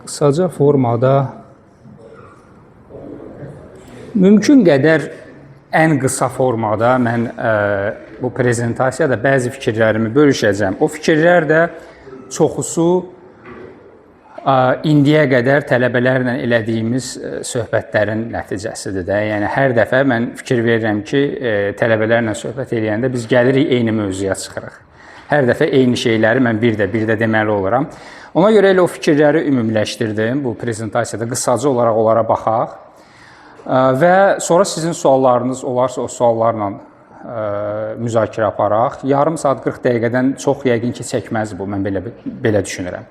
Qısaca formada mümkün qədər ən qısa formada mən bu prezentasiyada bəzi fikirlərimi bölüşəcəm. O fikirlər də çoxusu indiyə qədər tələbələrlə elədiyimiz söhbətlərin nəticəsidir də. Yəni hər dəfə mən fikir verirəm ki, tələbələrlə söhbət eləyəndə biz gəlirik eyni mövzuya çıxırıq. Hər dəfə eyni şeyləri mən bir də deməli oluram. Ona görə elə o fikirləri ümumiləşdirdim bu prezentasiyada. Qısaca olaraq onlara baxaq. Və sonra sizin suallarınız olarsa o suallarla müzakirə aparaq. Yarım saat 40 dəqiqədən çox yəqin ki çəkməz bu, mən belə düşünürəm.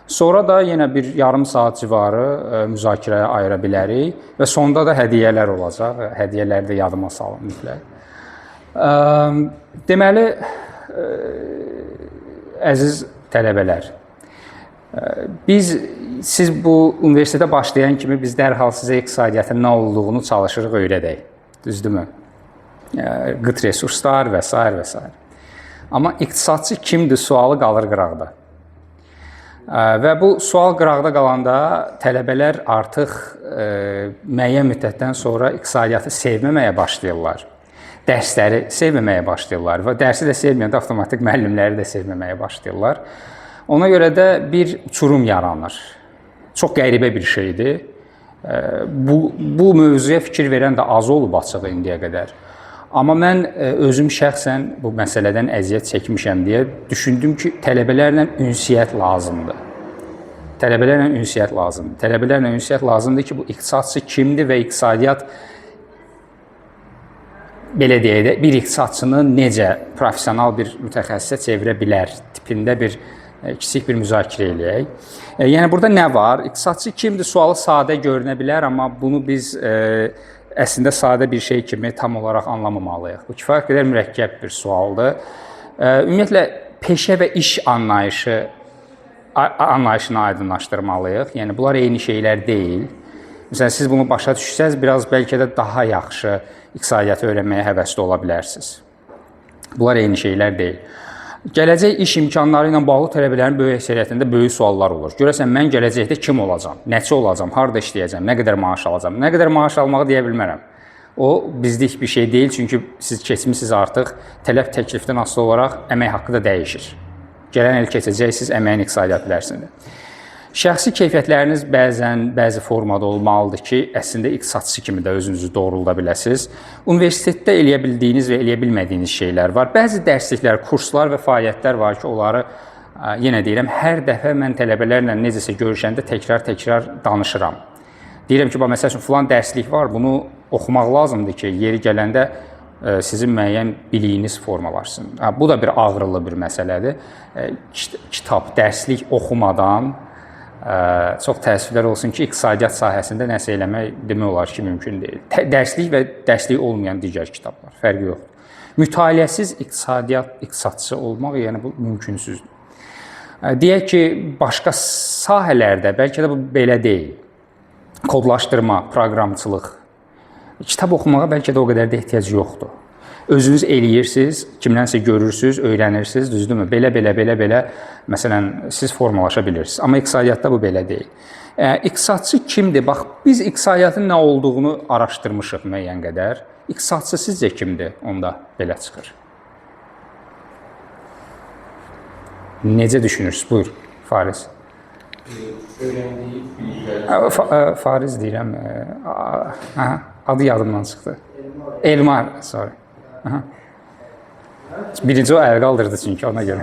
Sonra da yenə bir yarım saat civarı müzakirəyə ayıra bilərik və sonda da hədiyyələr olacaq. Hədiyyələri də yadıma salın mütləq. Deməli, əziz tələbələr, siz bu universitetə başlayan kimi biz dərhal sizə iqtisadiyyatın nə olduğunu çalışırıq öyrədək. Düzdürmü? Qıt resurslar və s. və s. Amma iqtisadçı kimdir sualı qalır qıraqda. Və bu sual qıraqda qalanda tələbələr artıq müəyyən müddətdən sonra iqtisadiyyatı sevməməyə başlayırlar. Dərsləri sevməməyə başlayırlar və dərsi də sevməyəndə avtomatik müəllimləri də sevməməyə başlayırlar. Ona görə də bir uçurum yaranır. Çox qəribə bir şeydir. Bu mövzuya fikir verən də az olub açığı indiyə qədər. Amma mən özüm şəxsən bu məsələdən əziyyət çəkmişəm deyə düşündüm ki, tələbələrlə ünsiyyət lazımdır. Tələbələrlə ünsiyyət lazımdır. Tələbələrlə ünsiyyət lazımdır ki, bu iqtisadçı kimdir və iqtisadiyyat belə deyək də, bir iqtisadçını necə professional bir mütəxəssisə çevirə bilər tipində bir kiçik bir müzakirə eləyək. Yəni, burada nə var? İqtisadçı kimdir? Sualı sadə görünə bilər, amma bunu biz əslində sadə bir şey kimi tam olaraq anlamamalıyıq. Bu kifayət qədər mürəkkəb bir sualdır. Ümumiyyətlə, peşə və iş anlayışını aydınlaşdırmalıyıq. Yəni, bunlar eyni şeylər deyil. Məsələn, siz bunu başa düşsəz, biraz bəlkə də daha yaxşı iqtisadiyyatı öyrənməyə həvəsli ola bilərsiniz. Bunlar eyni şeylər deyil. Gələcək iş imkanları ilə bağlı tələbələrin böyük əksəriyyətində böyük suallar olur. Görəsən, mən gələcəkdə kim olacam, nəçi olacam, harada işləyəcəm, nə qədər maaş alacam, nə qədər maaş almağı deyə bilmərəm. O, bizlik bir şey deyil, çünki siz keçmişsiniz artıq tələb təklifdən asılı olaraq əmək haqqı da dəyişir. Gələn il keçəcəksiniz, əməyin iqtisadiyyat bilərsiniz. Şəxsi keyfiyyətləriniz bəzi formada olmalıdır ki, əslində iqtisadçı kimi də özünüzü doğrulda biləsiniz. Universitetdə eləyə bildiyiniz və eləyə bilmədiyiniz şeylər var. Bəzi dərsliklər, kurslar və fəaliyyətlər var ki, onları yenə deyirəm, hər dəfə mən tələbələrlə necəsə görüşəndə təkrar danışıram. Deyirəm ki, məsəl üçün, filan dərslik var, bunu oxumaq lazımdır ki, yeri gələndə sizin müəyyən biliyiniz formalaşsın. Bu da bir ağrılı bir məsələdir. Kitab, dərslik oxumadan çox təəssüflər olsun ki, iqtisadiyyat sahəsində nəsə eləmək demək olar ki, mümkün deyil. Dərslik və dərslik olmayan digər kitablar, fərqi yoxdur. Mütaliəsiz iqtisadçı olmaq, yəni bu mümkünsüzdür. Deyək ki, başqa sahələrdə bəlkə də bu belə deyil. Kodlaşdırma, proqramçılıq. Kitab oxumağa bəlkə də o qədər də ehtiyac yoxdur. Özünüz eləyirsiniz, kimdənsə görürsünüz, öyrənirsiniz, düzdürmü? Belə, məsələn, siz formalaşa bilirsiniz. Amma iqtisadiyyatda bu belə deyil. İqtisadçı kimdir? Bax, biz iqtisadiyyatın nə olduğunu araşdırmışıq müəyyən qədər. İqtisadçı sizcə kimdir? Onda belə çıxır. Necə düşünürsünüz? Buyur, Fariz. Fariz deyirəm. Adı yadımdan çıxdı. Elmar, sorry. Birinci o əl qaldırdı çünki ona görə.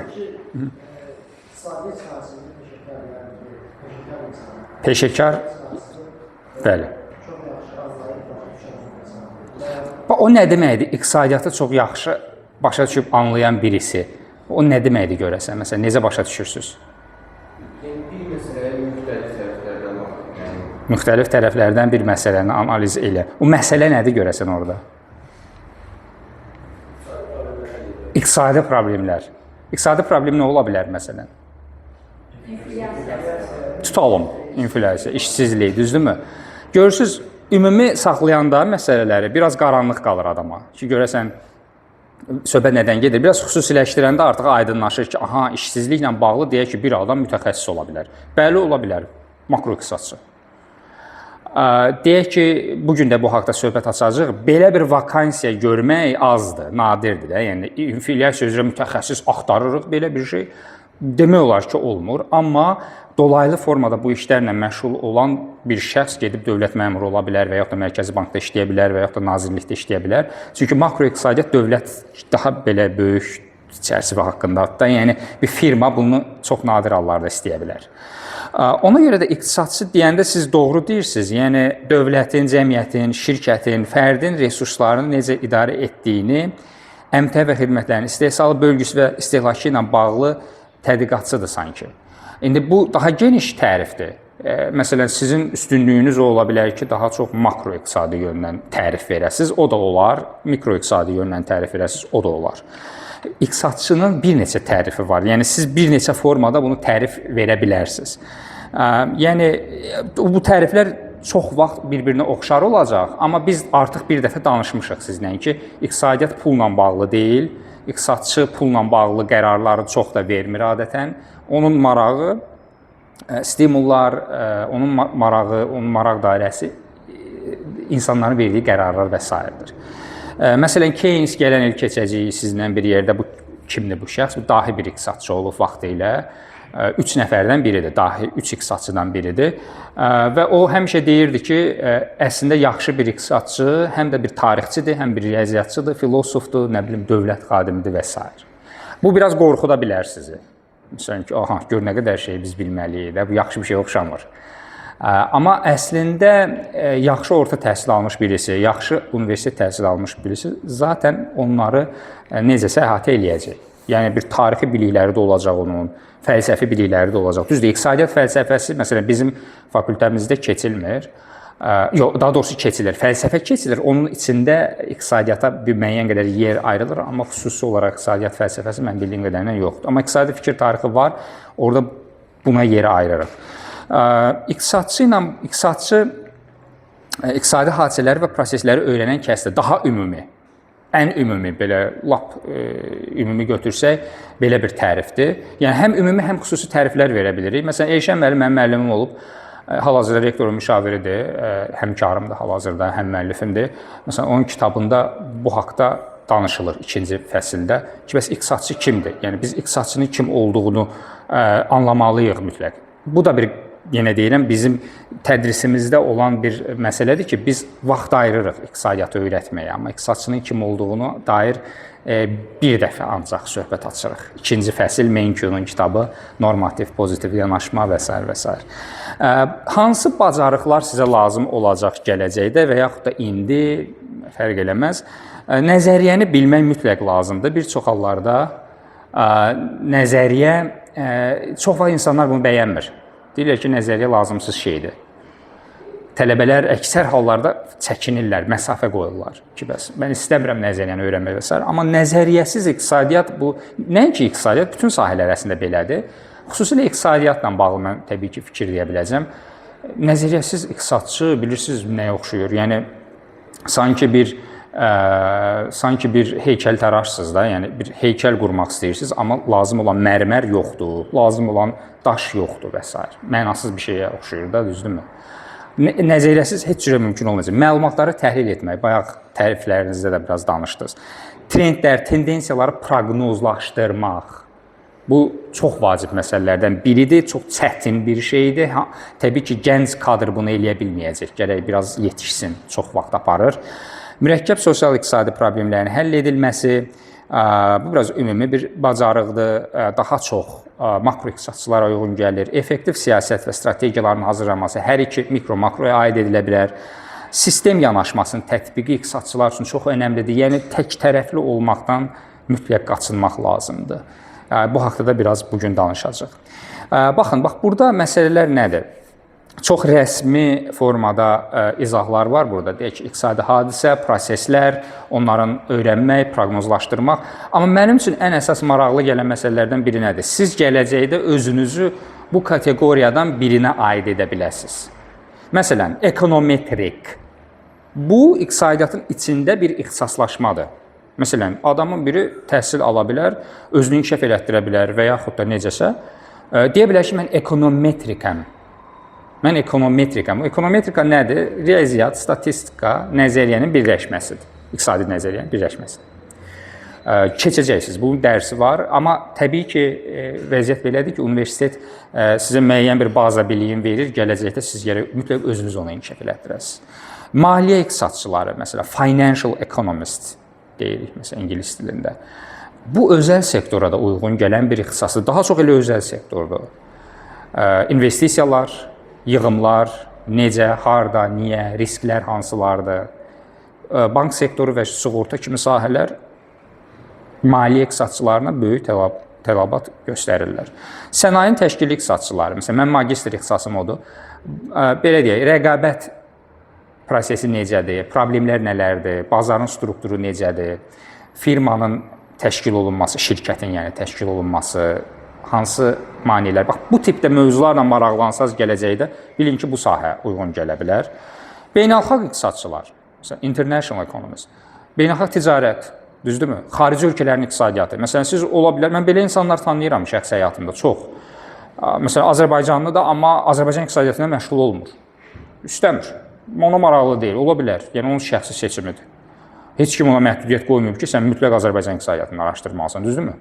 Peşəkar, bəli. O nə deməkdir? İqtisadiyyatı çox yaxşı başa düşüb anlayan birisi. O nə deməkdir görəsən? Məsələn, necə başa düşürsünüz? Bir məsələyə müxtəlif tərəflərdən baxır. Müxtəlif tərəflərdən bir məsələni analiz elə. O məsələ nədir görəsən orada? İqtisadi problemlər. İqtisadi problem nə ola bilər məsələn? Tutalım, inflyasiya, işsizlik, düzdürmü? Görürsünüz, ümumi saxlayanda məsələləri biraz qaranlıq qalır adama. Ki, görəsən, söhbət nədən gedir? Biraz xüsusiləşdirəndə artıq aydınlaşır ki, aha, işsizliklə bağlı deyək ki, bir adam mütəxəssis ola bilər. Bəli, ola bilər. makroiqtisadçı. Deyək ki, bugün də bu haqda söhbət açacağıq. Belə bir vakansiya görmək azdır, nadirdir də. Yəni inflyasiya üzrə mütəxəssis axtarırıq, belə bir şey demək olar ki, olmur. Amma dolaylı formada bu işlərlə məşğul olan bir şəxs gedib dövlət məmuru ola bilər və yaxud da Mərkəzi Bankda işləyə bilər və yaxud da nazirlikdə işləyə bilər. Çünki makroiqtisadiyyat dövlət daha belə böyük çərçivə haqqındadır da. Yəni bir firma bunu çox nadir hallarda istəyə bilər. Ona görə də iqtisadçı deyəndə siz doğru deyirsiniz. Yəni dövlətin, cəmiyyətin, şirkətin, fərdin resurslarını necə idarə etdiyini, əmtəə və xidmətlərin istehsalı bölgüsü və istehlakı ilə bağlı tədqiqatçıdır sanki. İndi bu daha geniş tərifdir. Məsələn, sizin üstünlüyünüz ola bilər ki, daha çox makroiqtisadi yöndən tərif verəsiniz, o da olar. Mikroiqtisadi yöndən tərif verəsiniz, o da olar. İqtisadçının bir neçə tərifi var. Yəni siz bir neçə formada bunu tərif verə bilərsiniz. Yəni bu təriflər çox vaxt bir-birinə oxşar olacaq, amma biz artıq bir dəfə danışmışıq sizlə ki, iqtisadiyyat pulla bağlı deyil. İqtisadçı pulla bağlı qərarları çox da vermir adətən. Onun marağı stimullar, onun marağı, onun maraq dairəsi insanların verdiyi qərarlar və s. Məsələn, Keynes gələn il keçəcəyik sizlə bir yerdə. Bu kimdir bu şəxs? Bu dahi bir iqtisadçı olub vaxtilə. 3 nəfərdən biridir, dahi 3 iqtisadçıdan biridir. Və o həmişə deyirdi ki, əslində yaxşı bir iqtisadçı həm də bir tarixçidir, həm bir riyaziyyatçıdır, filosofdur, nə bilim, dövlət xadimidir və s. Bu biraz qorxuda bilər sizi. Məsələn ki, aha, gör nə qədər şeyi biz bilməliyik də, bu yaxşı bir şey oxşamır. Amma əslində yaxşı orta təhsil almış birisi, yaxşı universitet təhsil almış birisi zaten onları necəsə əhatə eləyəcək. Yəni bir tarixi bilikləri də olacaq onun, fəlsəfi bilikləri də olacaq. Düzdür, iqtisadiyyat fəlsəfəsi məsələn bizim fakültəmizdə keçilmir. Yox, daha doğrusu keçilir. Fəlsəfə keçilir. Onun içində iqtisadiyyata bir müəyyən qədər yer ayrılır, amma xüsusi olaraq iqtisadiyyat fəlsəfəsi mən bildiyim qədərilə yoxdur. Amma iqtisadi fikir tarixi var. Orada buna yer ayırırıq. İqtisadçı iqtisadi hadisələri və prosesləri öyrənən kəsdir. Daha ümumi, ən ümumi belə lap ümumi götürsək belə bir tərifdir. Yəni həm ümumi, həm xüsusi təriflər verə bilirik. Məsələn, Elşən müəllim mənim müəllimim olub. Hal-hazırda rektorun müşaviridir, həmkarımdır hal-hazırda, həm müəllifimdir. Məsələn, onun kitabında bu haqda danışılır 2-ci fəsildə ki, bəs iqtisadçı kimdir? Yəni biz iqtisadçının kim olduğunu anlamalıyıq mütləq. Bu da bir, yenə deyirəm, bizim tədrisimizdə olan bir məsələdir ki, biz vaxt ayırırıq iqtisadiyyatı öyrətməyə, amma iqtisadçının kim olduğunu dair bir dəfə ancaq söhbət açırıq. 2-ci fəsil Menkyunun kitabı, normativ, pozitiv yanaşma və s. və s. Hansı bacarıqlar sizə lazım olacaq gələcəkdə və yaxud da indi fərq eləməz? Nəzəriyyəni bilmək mütləq lazımdır. Bir çox hallarda nəzəriyyə, çox vaxt insanlar bunu bəyənmir. Deyirlər ki, nəzəriyyə lazımsız şeydir. Tələbələr əksər hallarda çəkinirlər, məsafə qoyurlar ki, bəs mən istəmirəm nəzəriyyəni öyrənmək və s. Amma nəzəriyyəsiz iqtisadiyyat bu, nəinki iqtisadiyyat, bütün sahələr əslində belədir. Xüsusilə iqtisadiyyatla bağlı mən təbii ki, fikir deyə biləcəm. Nəzəriyyəsiz iqtisadçı bilirsiniz nəyə oxşuyur? Yəni, sanki bir heykəltaraşsınız da, yəni bir heykəl qurmaq istəyirsiniz, amma lazım olan mərmər yoxdur, lazım olan daş yoxdur və s. Mənasız bir şeyə oxşuyur da, düzdürmü? Nəzəriyyəsiz heç cürə mümkün olmayacaq. Məlumatları təhlil etmək, bayaq təriflərinizdə də biraz danışdınız. Trendlər, tendensiyaları proqnozlaşdırmaq. Bu çox vacib məsələlərdən biridir, çox çətin bir şeydir. Təbii ki, gənc kadr bunu eləyə bilməyəcək, gərək biraz yetişsin, çox vaxt aparır. Mürəkkəb sosial-iqtisadi problemlərin həll edilməsi, bu biraz ümumi bir bacarıqdır, daha çox makroiqtisadçılara uyğun gəlir. Effektiv siyasət və strategiyaların hazırlanması hər iki mikro-makroya aid edilə bilər. Sistem yanaşmasının tətbiqi iqtisadçılar üçün çox önəmlidir. Yəni, tək tərəfli olmaqdan mütləq qaçınmaq lazımdır. Bu haqda da biraz bugün danışacaq. Baxın, burada məsələlər nədir? Çox rəsmi formada izahlar var burada. Deyək ki, iqtisadi hadisə, proseslər, onların öyrənmək, proqnozlaşdırmaq. Amma mənim üçün ən əsas maraqlı gələn məsələlərdən biri nədir? Siz gələcəkdə özünüzü bu kateqoriyadan birinə aid edə biləsiniz. Məsələn, ekonometrik. Bu, iqtisadiyyatın içində bir ixtisaslaşmadır. Məsələn, adamın biri təhsil ala bilər, özünü inkişaf elətdirə bilər və yaxud da necəsə. Deyə bilər ki, mən ekonometrikəm. Mən ekonometrikam. Ekonometrika nədir? Riyaziyyat, statistika, nəzəriyyənin birləşməsidir. İqtisadi nəzəriyyənin birləşməsidir. Keçəcəksiniz. Bunun dərsi var, amma təbii ki, vəziyyət belədir ki, universitet sizə müəyyən bir baza biliyin verir, gələcəkdə siz gərək mütləq özünüz onu inkişaf elətdirəsiniz. Maliyyə iqtisadçıları, məsələn, financial economist deyirik, məsələn, ingilis dilində. Bu, özəl sektora da uyğun gələn bir ixtisasdır. Daha çox elə özəl sektordur. İnvestisiyalar, yığımlar, necə, harda, niyə, risklər hansılardır, bank sektoru və sığorta kimi sahələr maliyyə iqtisadçılarına böyük tələbat göstərirlər. Sənayenin təşkili iqtisadçıları, məsələn, mən magistr ixtisasım odur. Belə deyək, rəqabət prosesi necədir, problemlər nələrdir, bazarın strukturu necədir, firmanın təşkil olunması, şirkətin yəni təşkil olunması, hansı maneələr. Bax, bu tipdə mövzularla maraqlansaz gələcəkdə bilin ki, bu sahə uyğun gələ bilər. Beynəlxalq iqtisadçılar, məsələn, international economist, beynəlxalq ticarət, düzdürmü? Xarici ölkələrin iqtisadiyyatı. Məsələn, siz ola bilər, mən belə insanlar tanıyıram şəxsi həyatımda çox. Məsələn, Azərbaycanlı da, amma Azərbaycan iqtisadiyyatına məşğul olmur. İstəmir. Ona maraqlı deyil, ola bilər. Yəni, onun şəxsi seçimidir. Heç kim ona məhdudiyyət qoymayıb ki, sən mütləq Azərbaycan iqtisadiyyatını araşdırmalısan, düzdürmü?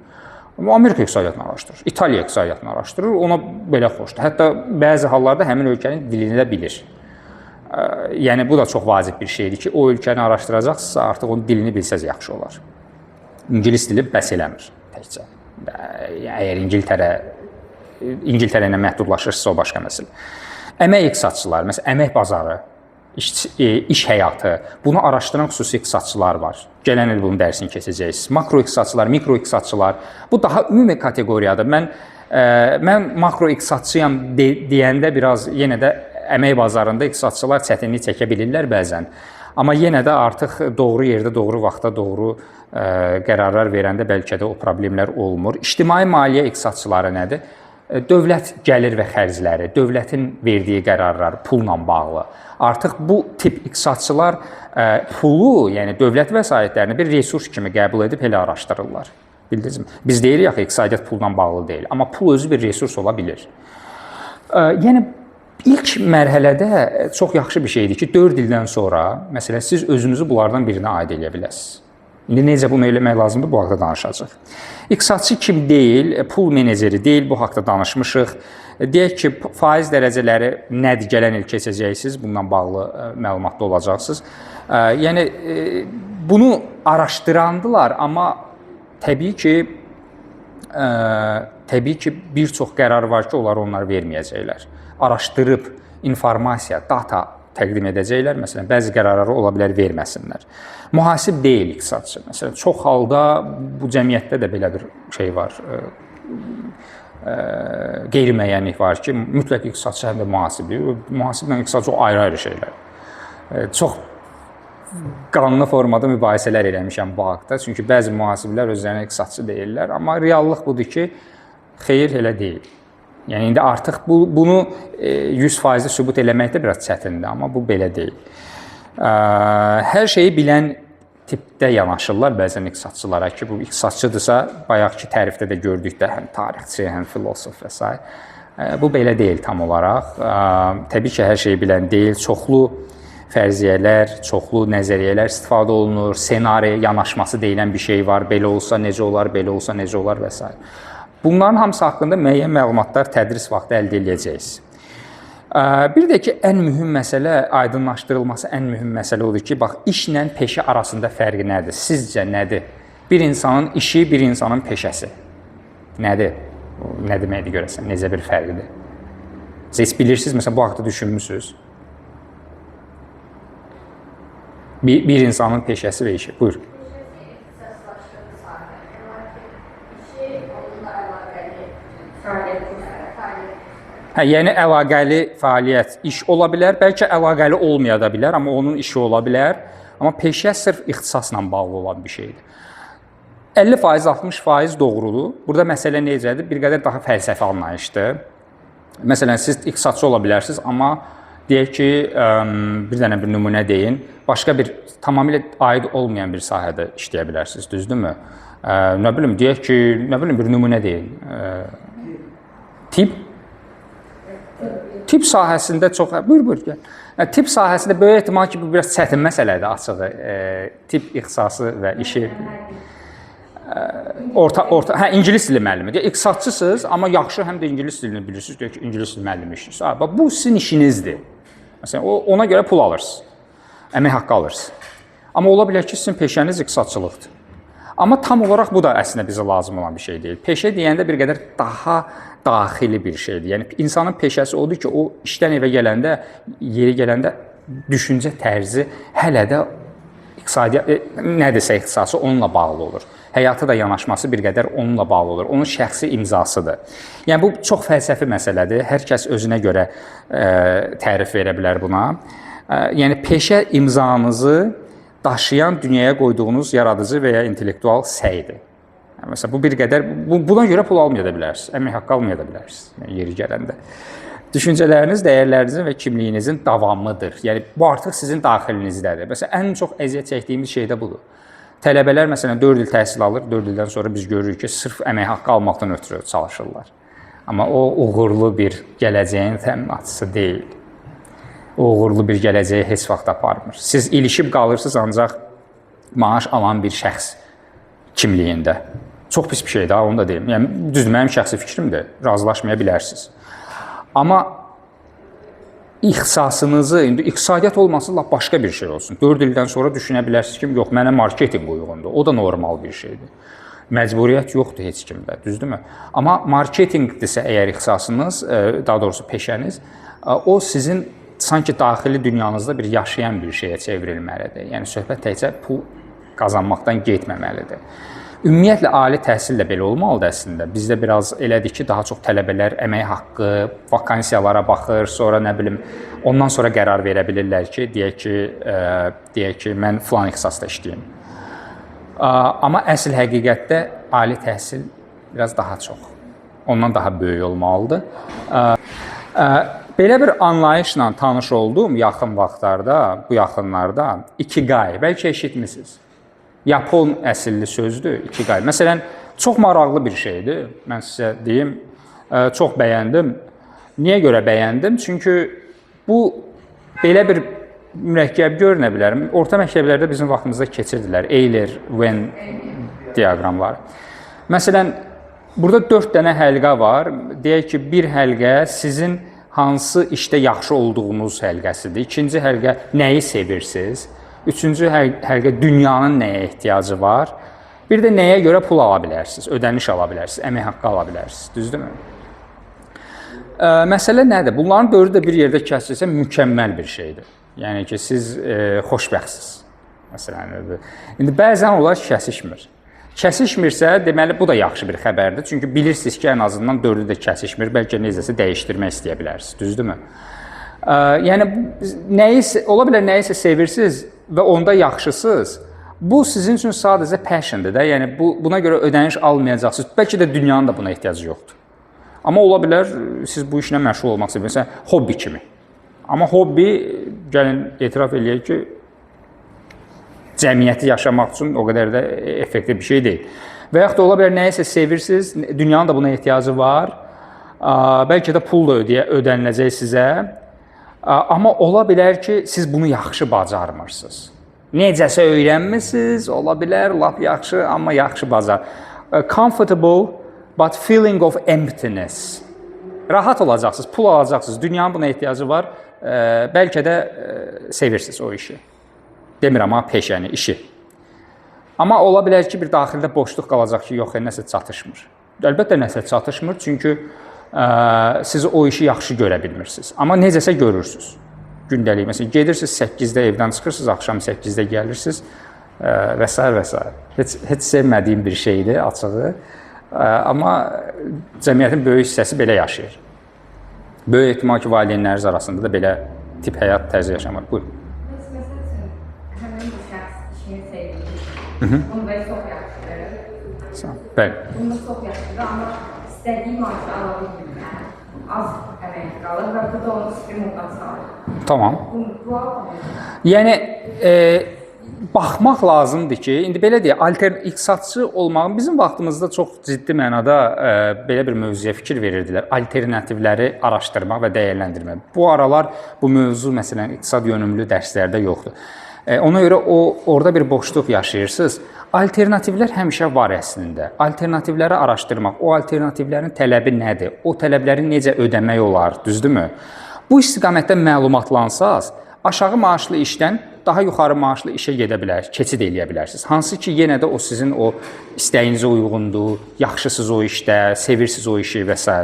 Amerika iqtisadiyyatını araşdırır, İtaliya iqtisadiyyatını araşdırır, ona belə xoşdur. Hətta bəzi hallarda həmin ölkənin dilini də bilir. Yəni, bu da çox vacib bir şeydir ki, o ölkəni araşdıracaqsınızsa, artıq onun dilini bilsəz yaxşı olar. İngilis dili bəs eləmir təkcə. Əgər İngiltərə ilə məhdudlaşırsa, o başqa məsələ. Əmək iqtisadçıları, məsələn, əmək bazarı, iş həyatı, bunu araşdıran xüsusi iqtisadçılar var. Gələn il bunun dərsini keçəcəksiniz. Makro iqtisadçılar, mikro iqtisadçılar, bu daha ümumi kateqoriyadır. Mən makro iqtisadçıyam deyəndə biraz yenə də əmək bazarında iqtisadçılar çətinlik çəkə bilirlər bəzən. Amma yenə də artıq doğru yerdə, doğru vaxtda, doğru qərarlar verəndə bəlkə də o problemlər olmur. İctimai maliyyə iqtisadçıları nədir? Dövlət gəlir və xərcləri, dövlətin verdiyi qərarlar pulla bağlı. Artıq bu tip iqtisadçılar pulu, yəni dövlət vəsaitlərini bir resurs kimi qəbul edib elə araşdırırlar. Bildinizmi? Biz deyirik axı iqtisadiyyat pulla bağlı deyil, amma pul özü bir resurs ola bilir. Yəni İlk mərhələdə çox yaxşı bir şeydir ki, 4 ildən sonra, məsələn, siz özünüzü bunlardan birinə aid edə biləsiniz. İndi necə bunu eləmək lazımdır, bu haqda danışacaq. İqtisadçı kim deyil, pul meneceri deyil, bu haqda danışmışıq. Deyək ki, faiz dərəcələri nədir, gələn il keçəcəksiniz, bundan bağlı məlumatda olacaqsınız. Yəni, bunu araşdırandılar, amma təbii ki, bir çox qərar var ki, onlar verməyəcəklər. Araşdırıb, informasiya, data təqdim edəcəklər. Məsələn, bəzi qərarları ola bilər verməsinlər. Mühasib deyil iqtisadçı. Məsələn, çox halda bu cəmiyyətdə də belə bir şey var. Qeyri-müəyyənlik var ki, mütləq iqtisadçı həm də mühasibdir. Mühasiblə iqtisadçı o ayrı-ayrı şeylər. Çox qanlı formada mübahisələr eləmişəm bu haqda. Çünki bəzi mühasiblər özlərinə iqtisadçı deyirlər. Amma reallıq budur ki, xeyr, elə deyil. Yəni, indi artıq bunu 100% sübut eləmək də biraz çətindir, amma bu belə deyil. Hər şeyi bilən tipdə yanaşırlar bəzən iqtisadçılara ki, bu iqtisadçıdırsa, bayaqki tərifdə də gördükdə həm tarixçi, həm filosof və s. Bu belə deyil tam olaraq. Təbii ki, hər şeyi bilən deyil, çoxlu fərziyyələr, çoxlu nəzəriyyələr istifadə olunur, senari yanaşması deyilən bir şey var, belə olsa necə olar, belə olsa necə olar və s. Bunların hamısı haqqında müəyyən məlumatlar tədris vaxtı əldə edəcəksiniz. Bir də ki, ən mühüm məsələ, aydınlaşdırılması ən mühüm məsələ odur ki, bax, işlə peşə arasında fərqi nədir? Sizcə nədir? Bir insanın işi, bir insanın peşəsi. Nədir? Nə deməkdir görəsən? Necə bir fərqidir? Siz bilirsiniz, məsələn, bu haqda düşünmüsünüz? Bir insanın peşəsi və işi. Buyur. Yəni əlaqəli fəaliyyət, iş ola bilər, bəlkə əlaqəli olmaya da bilər, amma onun işi ola bilər. Amma peşə sırf ixtisasla bağlı olan bir şeydir. 50%, 60% doğrudur. Burada məsələ necədir? Bir qədər daha fəlsəfi anlayışdır. Məsələn, siz ixtisasçı ola bilərsiniz, amma deyək ki, bir dənə bir nümunə deyin, başqa bir tamamilə aid olmayan bir sahədə işləyə bilərsiniz, düzdürmü? Nə bilim, deyək ki, bir nümunə deyin. Tip? Tibb sahəsində çox... Buyur, gəl. Tibb sahəsində böyük ehtimal ki, bu biraz çətin məsələdir açığı. Tibb ixtisası və işi... İngilis dili müəllimi. İqtisadçısınız, amma yaxşı həm də ingilis dilini bilirsiniz, deyək ki, ingilis dili müəllimi işiniz. Bu sizin işinizdir. Məsələn, ona görə pul alırsınız, əmək haqqı alırsınız. Amma ola bilər ki, sizin peşəniz iqtisadçılıqdır. Amma tam olaraq bu da əslində bizə lazım olan bir şey deyil. Peşə deyəndə bir qədər daha daxili bir şeydir. Yəni insanın peşəsi odur ki, o işdən evə gələndə, yeri gələndə düşüncə tərzi hələ də nədirsə ixtisası onunla bağlı olur. Həyata da yanaşması bir qədər onunla bağlı olur. Onun şəxsi imzasıdır. Yəni bu çox fəlsəfi məsələdir. Hər kəs özünə görə tərif verə bilər buna. Yəni peşə imzanızı daşıyan dünyaya qoyduğunuz yaradıcı və ya intellektual səydir. Məsələn, bu bir qədər, buna görə pul almaya da bilərsiniz, əmək haqqı almaya da bilərsiniz, yəni yeri gələndə. Düşüncələriniz, dəyərlərinizin və kimliyinizin davamıdır. Yəni, bu artıq sizin daxilinizdədir. Məsələn, ən çox əziyyət çəkdiyimiz şey də budur. Tələbələr, məsələn, 4 il təhsil alır, 4 ildən sonra biz görürük ki, sırf əmək haqqı almaqdan ötürü çalışırlar. Amma o uğurlu bir gələcəyin təminatçısı deyil. Uğurlu bir gələcəyə heç vaxt aparmır. Siz ilişib qalırsınız ancaq maaş alan bir şəxs kimliyində. Çox pis bir şeydir, onu da deyim. Yəni, düzdür, mənim şəxsi fikrimdir, razılaşmaya bilərsiniz. Amma ixtisasınızı, indi iqtisadiyyat olması lap başqa bir şey olsun. 4 ildən sonra düşünə bilərsiniz ki, yox, mənə marketinq uyğundur. O da normal bir şeydir. Məcburiyyət yoxdur heç kimdə, düzdürmü? Amma marketinqdirsə əgər ixtisasınız, daha doğrusu peşəniz, o sizin sanki daxili dünyanızda bir yaşayan bir şeyə çevrilməlidir. Yəni, söhbət təkcə pul qazanmaqdan getməməlidir. Ümumiyyətlə, ali təhsil də belə olmalıdır əslində. Bizdə biraz elədir ki, daha çox tələbələr əmək haqqı, vakansiyalara baxır, sonra nə bilim, ondan sonra qərar verə bilirlər ki, deyək ki, mən filan ixtisasda işləyim. Amma əsl həqiqətdə ali təhsil biraz daha çox, ondan daha böyük olmalıdır. Belə bir anlayışla tanış oldum yaxın vaxtlarda, bu yaxınlarda ikigai, bəlkə eşitmisiniz. Yapon əsilli sözdür, ikigai. Məsələn, çox maraqlı bir şeydir, mən sizə deyim, çox bəyəndim. Niyə görə bəyəndim? Çünki bu, belə bir mürəkkəb görünə bilər. Orta məktəblərdə bizim vaxtımızda keçirdilər, Euler-Venn diaqramları. Məsələn, burada 4 dənə həlqə var. Deyək ki, bir həlqə sizin hansı işdə yaxşı olduğunuz həlqəsidir. İkinci həlqə nəyi sevirsiniz. Üçüncü həlqə dünyanın nəyə ehtiyacı var. Bir də nəyə görə pul ala bilərsiniz, ödəniş ala bilərsiniz, əmək haqqı ala bilərsiniz. Düzdürmü? Məsələ nədir? Bunların 4-ü də bir yerdə kəsilsə mükəmməl bir şeydir. Yəni ki, siz xoşbəxtsiz. Məsələn, indi bəzən onlar kəsişmir. Kəsişmirsə, deməli, bu da yaxşı bir xəbərdir. Çünki bilirsiniz ki, ən azından 4-ü də kəsişmir, bəlkə necəsə dəyişdirmək istəyə bilərsiniz, düzdürmü? Yəni, ola bilər nəyisə sevirsiniz və onda yaxşısınız. Bu, sizin üçün sadəcə passiondır da, yəni buna görə ödəniş almayacaqsınız. Bəlkə də dünyanın da buna ehtiyacı yoxdur. Amma ola bilər, siz bu işlə məşğul olmaq istəyirsiniz, hobbi kimi. Amma hobbi, gəlin, etiraf eləyək ki, cəmiyyəti yaşamaq üçün o qədər də effektiv bir şey deyil. Və yaxud da ola bilər, nəyisə sevirsiniz, dünyanın da buna ehtiyacı var, bəlkə də pul da ödəniləcək sizə, amma ola bilər ki, siz bunu yaxşı bacarmırsınız. Necəsə öyrənmişsiniz, ola bilər, lap yaxşı, amma yaxşı bacar. Comfortable, but feeling of emptiness. Rahat olacaqsınız, pul alacaqsınız, dünyanın buna ehtiyacı var, bəlkə də sevirsiniz o işi. Demirəm, amma peşəni, işi. Amma ola bilər ki, bir daxildə boşluq qalacaq ki, yox, nəsə çatışmır. Əlbəttə, nəsə çatışmır, çünki siz o işi yaxşı görə bilmirsiniz. Amma necəsə görürsünüz. Gündəlik, məsələn, gedirsiniz 8-də evdən çıxırsınız, axşam 8-də gəlirsiniz və s. və s. Heç sevmədiyim bir şeydir, açığı. Amma cəmiyyətin böyük hissəsi belə yaşayır. Böyük ehtimal ki, valideynləriniz arasında da belə tip həyat tərzi yaşamır. Buyurun. Bunu belə çox yaxşıdır. Bəli. Bunu çox yaxşıdır, amma istədiyim maaşı ala bilmirəm. Az əmək qalır və bu da onu stimuldan salır. Tamam. Bu almır. Yəni, baxmaq lazımdır ki, indi belə deyək, iqtisadçı olmağın bizim vaxtımızda çox ciddi mənada belə bir mövzuya fikir verirdilər. Alternativləri araşdırmaq və dəyərləndirmək. Bu aralar bu mövzu məsələn iqtisad yönümlü dərslərdə yoxdur. Ona görə orada bir boşluq yaşayırsınız. Alternativlər həmişə var əslində. Alternativləri araşdırmaq, o alternativlərin tələbi nədir? O tələbləri necə ödəmək olar, düzdürmü? Bu istiqamətdə məlumatlansaz, aşağı maaşlı işdən daha yuxarı maaşlı işə gedə bilər, keçid eləyə bilərsiniz. Hansı ki, yenə də o sizin o istəyinizə uyğundur, yaxşısınız o işdə, sevirsiniz o işi və s.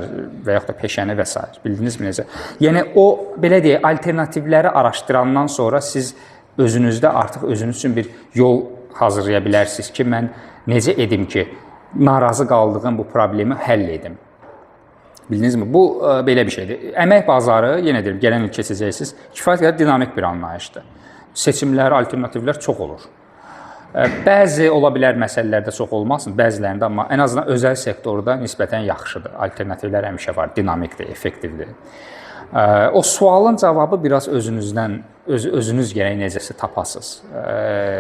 və yaxud da peşəni və s. Bildinizmi necə? Yəni o belə deyək, alternativləri araşdırandan sonra siz özünüzdə artıq özünüz üçün bir yol hazırlaya bilərsiniz ki, mən necə edim ki, narazı qaldığım bu problemi həll edim. Bildinizmi? Bu belə bir şeydir. Əmək bazarı, yenə deyirəm, gələn il keçəcəksiniz, kifayət qədər dinamik bir anlayışdır. Seçimlər, alternativlər çox olur. Bəzi ola bilər məsələlərdə çox olmasın, bəzilərində, amma ən azından özəl sektorda nisbətən yaxşıdır. Alternativlər həmişə var, dinamikdir, effektivdir. O sualın cavabı biraz özünüzdən, özünüz gərək necəsə tapasınız.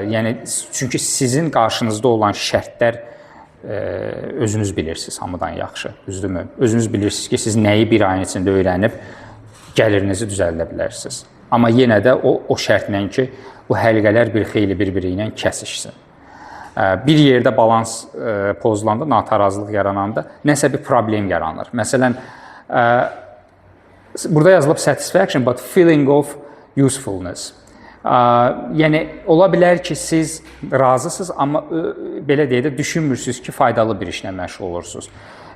Yəni, çünki sizin qarşınızda olan şərtlər özünüz bilirsiniz hamıdan yaxşı, düzdürmü? Özünüz bilirsiniz ki, siz nəyi bir ayın içində öyrənib gəlirinizi düzəldə bilərsiniz. Amma yenə də o şərtlə ki, bu həlqələr bir xeyli bir-biri ilə kəsişsin. Bir yerdə balans pozulanda, natarazlıq yarananda nəsə bir problem yaranır. Məsələn, burada yazılıb satisfaction, but feeling of usefulness. Yəni, ola bilər ki, siz razısınız, amma belə deyək də düşünmürsünüz ki, faydalı bir işlə məşğul olursunuz.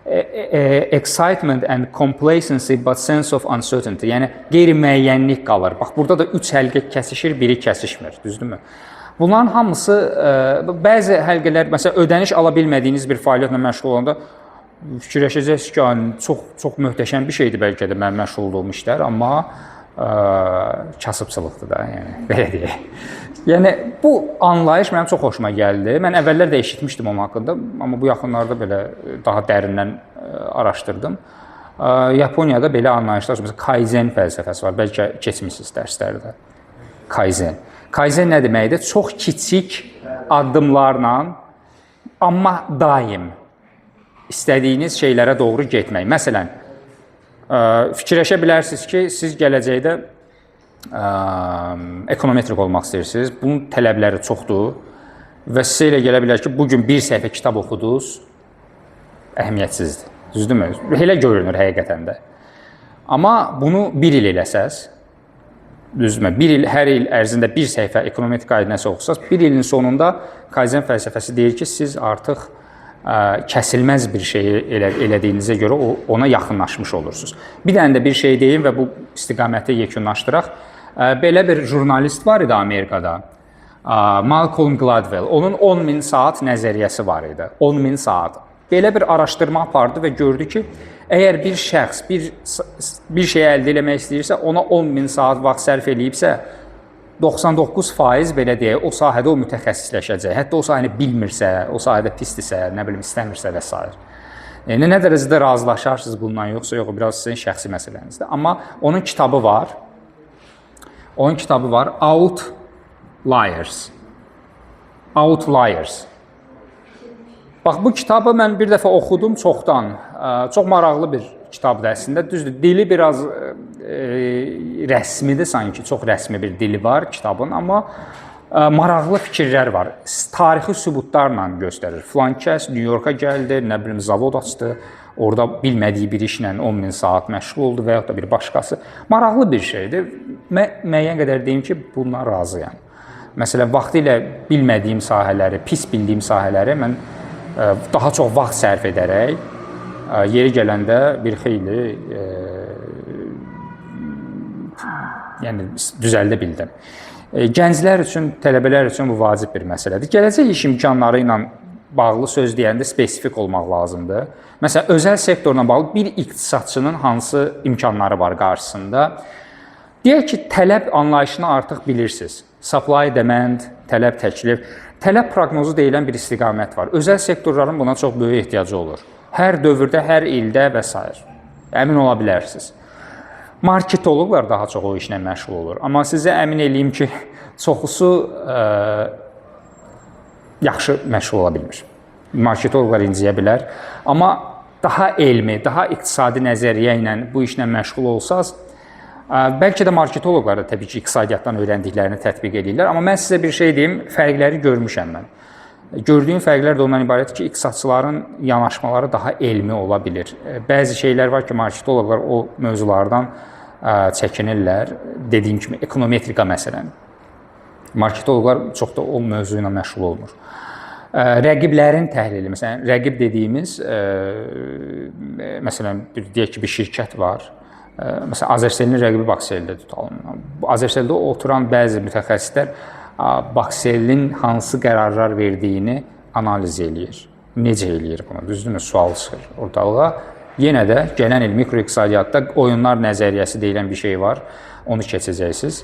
Excitement and complacency, but sense of uncertainty. Yəni, qeyri-müəyyənlik qalır. Bax, burada da 3 həlqə kəsişir, biri kəsişmir, düzdürmü? Bunların hamısı, bəzi həlqələr, məsələn, ödəniş ala bilmədiyiniz bir fəaliyyətlə məşğul olanda fikirləşəcəksiniz ki, çox möhtəşəm bir şeydir bəlkə də mən məşğul olduğum işlər, amma kasıbçılıqdır da, yəni, belə deyək. Yəni, bu anlayış mənim çox xoşuma gəldi. Mən əvvəllər də eşitmişdim onun haqqında, amma bu yaxınlarda belə daha dərindən araşdırdım. Yaponiyada belə anlayışlar, məsələn, Kaizen fəlsəfəsi var, bəlkə keçmişsiniz dərslərdə. Kaizen. Kaizen nə deməkdir? Çox kiçik addımlarla, amma daim istədiyiniz şeylərə doğru getmək. Məsələn, fikirləşə bilərsiniz ki, siz gələcəkdə ekonometrik olmaq istəyirsiniz. Bunun tələbləri çoxdur və sizə elə gələ bilər ki, bugün bir səhifə kitab oxudunuz, əhəmiyyətsizdir. Düzdürmü? Elə görünür həqiqətən də. Amma bunu bir il eləsəz, düzdürmü? Hər il ərzində bir səhifə ekonometrik qaydası oxusaz, bir ilin sonunda Kaizen fəlsəfəsi deyir ki, siz artıq kəsilməz bir şeyi elədiyinizə görə ona yaxınlaşmış olursunuz. Bir dənə də bir şey deyim və bu istiqaməti yekunlaşdıraq. Belə bir jurnalist var idi Amerikada, Malcolm Gladwell. Onun 10.000 saat nəzəriyyəsi var idi. 10.000 saat. Belə bir araşdırma apardı və gördü ki, əgər bir şəxs bir şey əldə etmək istəyirsə, ona 10.000 saat vaxt sərf eləyibsə, 99% belə deyək, o sahədə o mütəxəssisləşəcək. Hətta o sahəni bilmirsə, o sahədə pisdirsə, nə bilim, istəmirsə və s. Yəni, nə dərəcədə razılaşarsınız bundan yoxsa yox, biraz sizin şəxsi məsələnizdir. Amma onun kitabı var. Onun kitabı var. Outliers. Outliers. Bax, bu kitabı mən bir dəfə oxudum çoxdan. Çox maraqlı bir kitabdır əslində. Düzdür, dili biraz rəsmidir sanki, çox rəsmi bir dili var kitabın, amma maraqlı fikirlər var. Tarixi sübutlarla göstərir. Filan kəs New Yorka gəldi, nə bilim, zavod açdı, orada bilmədiyi bir işlə 10.000 saat məşğul oldu və yaxud da bir başqası. Maraqlı bir şeydir. Müəyyən qədər deyim ki, bundan razıyam. Məsələn, vaxtilə bilmədiyim sahələri, pis bildiyim sahələri mən daha çox vaxt sərf edərək, yeri gələndə bir xeyli yəni düzəldə bildim. Gənclər üçün, tələbələr üçün bu vacib bir məsələdir. Gələcək iş imkanları ilə bağlı söz deyəndə spesifik olmaq lazımdır. Məsələn, özəl sektorla bağlı bir iqtisadçının hansı imkanları var qarşısında? Deyək ki, tələb anlayışını artıq bilirsiniz. Supply, demand, tələb, təklif. Tələb proqnozu deyilən bir istiqamət var. Özəl sektorların buna çox böyük ehtiyacı olur. Hər dövrdə, hər ildə və s. Əmin ola bilərsiniz. Marketoloqlar daha çox o işlə məşğul olur. Amma sizə əmin eləyim ki, çoxusu yaxşı məşğul ola bilmir. Marketoloqlar inciyə bilər. Amma daha elmi, daha iqtisadi nəzəriyyə ilə bu işlə məşğul olsaz, bəlkə də marketoloqlar da təbii ki, iqtisadiyyatdan öyrəndiklərini tətbiq edirlər. Amma mən sizə bir şey deyim, fərqləri görmüşəm mən. Gördüyüm fərqlər də ondan ibarətdir ki, iqtisadçıların yanaşmaları daha elmi ola bilir. Bəzi şeylər var ki, marketoloqlar o mövzulardan çəkinirlər. Dediyim kimi, ekonometrika məsələn. Marketoloqlar çox da o mövzu ilə məşğul olmur. Rəqiblərin təhlili, məsələn, rəqib dediyimiz, məsələn, deyək ki, bir şirkət var. Məsələn, Azerselin rəqibi Bakseldə tutalım. Azerseldə oturan bəzi mütəxəssislər Bakselin hansı qərarlar verdiyini analiz eləyir. Necə eləyir bunu? Düzdürmü? Sual çıxır ortalığa. Yenə də gələn il mikroiqtisadiyyatda oyunlar nəzəriyyəsi deyilən bir şey var. Onu keçəcəksiniz.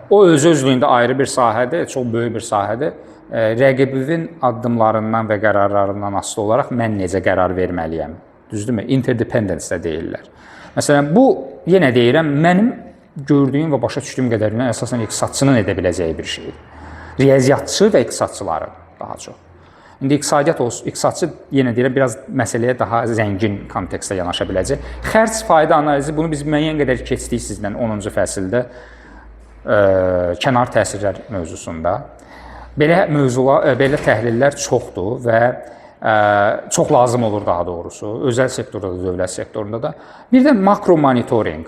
O öz-özlüyündə ayrı bir sahədir, çox böyük bir sahədir. Rəqibin addımlarından və qərarlarından asılı olaraq mən necə qərar verməliyəm? Düzdürmü? Interdependence də deyirlər. Məsələn, bu, yenə deyirəm, mənim gördüyüm və başa düşdüyüm qədərilə əsasən iqtisadçının edə biləcəyi bir şeydir. Riyaziyyatçı və iqtisadçıların daha çox. İndi iqtisadçı, yenə deyirəm, biraz məsələyə daha zəngin kontekstdə yanaşa biləcək. Xərc-fayda analizi, bunu biz müəyyən qədər keçdik sizlə 10-cu fəsildə kənar təsirlər mövzusunda. Belə mövzular, belə təhlillər çoxdur və çox lazım olur daha doğrusu. Özəl sektorda da, dövlət sektorunda da. Bir də makro monitoring.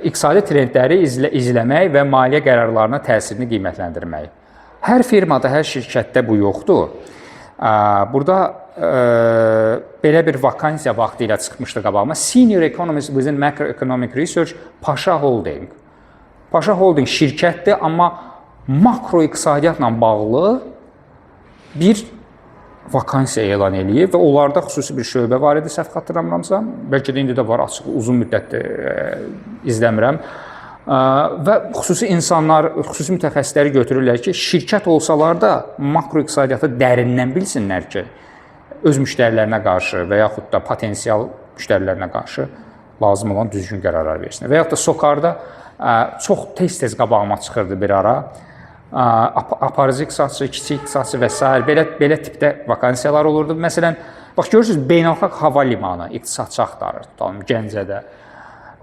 İqtisadi trendləri izləmək və maliyyə qərarlarına təsirini qiymətləndirmək. Hər firmada, hər şirkətdə bu yoxdur. Burada belə bir vakansiya vaxtı ilə çıxmışdı qabağıma. Senior Economist within Macroeconomic Research Paşa Holding. Paşa Holding şirkətdir, amma makro iqtisadiyyatla bağlı bir vakansiya elan eləyib və onlarda xüsusi bir şöbə var idi, səhv xatırlamıramsa. Bəlkə də indi də var, açıq, uzun müddətdir izləmirəm. Və xüsusi insanlar, xüsusi mütəxəssisləri götürürlər ki, şirkət olsalar da makro iqtisadiyyatı dərindən bilsinlər ki, öz müştərilərinə qarşı və yaxud da potensial müştərilərinə qarşı lazım olan düzgün qərarlar versinlər. Və yaxud da SOCAR-da çox tez-tez qabağıma çıxırdı bir ara. Aparıcı iqtisadçı, kiçik iqtisadçı və s. belə tipdə vakansiyalar olurdu. Məsələn, bax görürsünüz, beynəlxalq hava limanı iqtisadçı axtarır, tutalım, Gəncədə.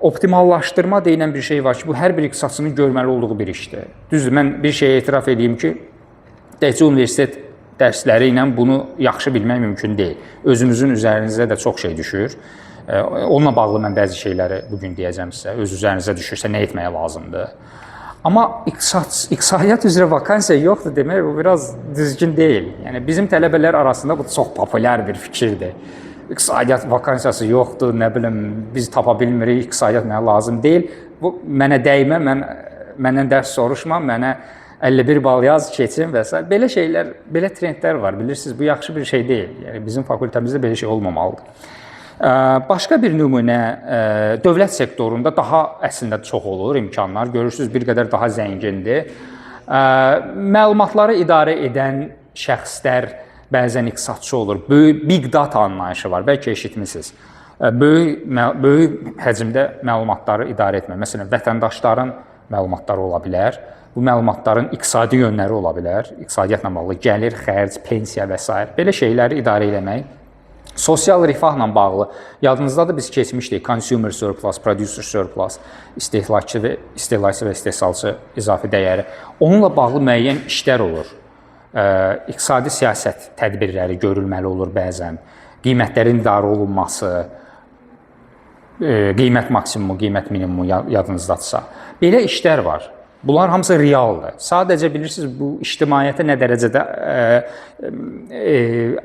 Optimallaşdırma deyilən bir şey var ki, bu hər bir iqtisadçının görməli olduğu bir işdir. Düzdür, mən bir şeyə etiraf edeyim ki, təkcə universitet dərsləri ilə bunu yaxşı bilmək mümkün deyil. Özünüzün üzərinizə də çox şey düşür. Onunla bağlı mən bəzi şeyləri bugün deyəcəm sizə. Öz üzərinizə düşürsə nə etməyə lazımdır? Amma iqtisadiyyat üzrə vakansiya yoxdur demək, bu biraz düzgün deyil. Yəni, bizim tələbələr arasında bu çox populyar bir fikirdir. İqtisadiyyat vakansiyası yoxdur, nə bilim, biz tapa bilmirik, iqtisadiyyat mənə lazım deyil. Bu, mənə dəymə, məndən dərs soruşma, mənə 51 bal yaz, keçin və s. Belə şeylər, belə trendlər var, bilirsiniz, bu yaxşı bir şey deyil. Yəni, bizim fakültəmizdə belə şey olmamalıdır. Başqa bir nümunə, dövlət sektorunda daha əslində çox olur imkanlar. Görürsünüz, bir qədər daha zəngindir. Məlumatları idarə edən şəxslər bəzən iqtisadçı olur. Böyük big data anlayışı var, bəlkə eşitmisiniz. Böyük həcmdə məlumatları idarə etmək. Məsələn, vətəndaşların məlumatları ola bilər. Bu məlumatların iqtisadi yönləri ola bilər. İqtisadiyyatla bağlı gəlir, xərc, pensiya və s. Belə şeyləri idarə etmək. Sosial rifahla bağlı, yadınızdadır biz keçmişdik, consumer surplus, producer surplus, istehlakçı və istehsalçı izafi dəyəri. Onunla bağlı müəyyən işlər olur. İqtisadi siyasət tədbirləri görülməli olur bəzən. Qiymətlərin idarə olunması, qiymət maksimumu, qiymət minimumu yadınızdadırsa. Belə işlər var. Bunlar hamısı realdır. Sadəcə bilirsiniz, bu ictimaiyyətə nə dərəcədə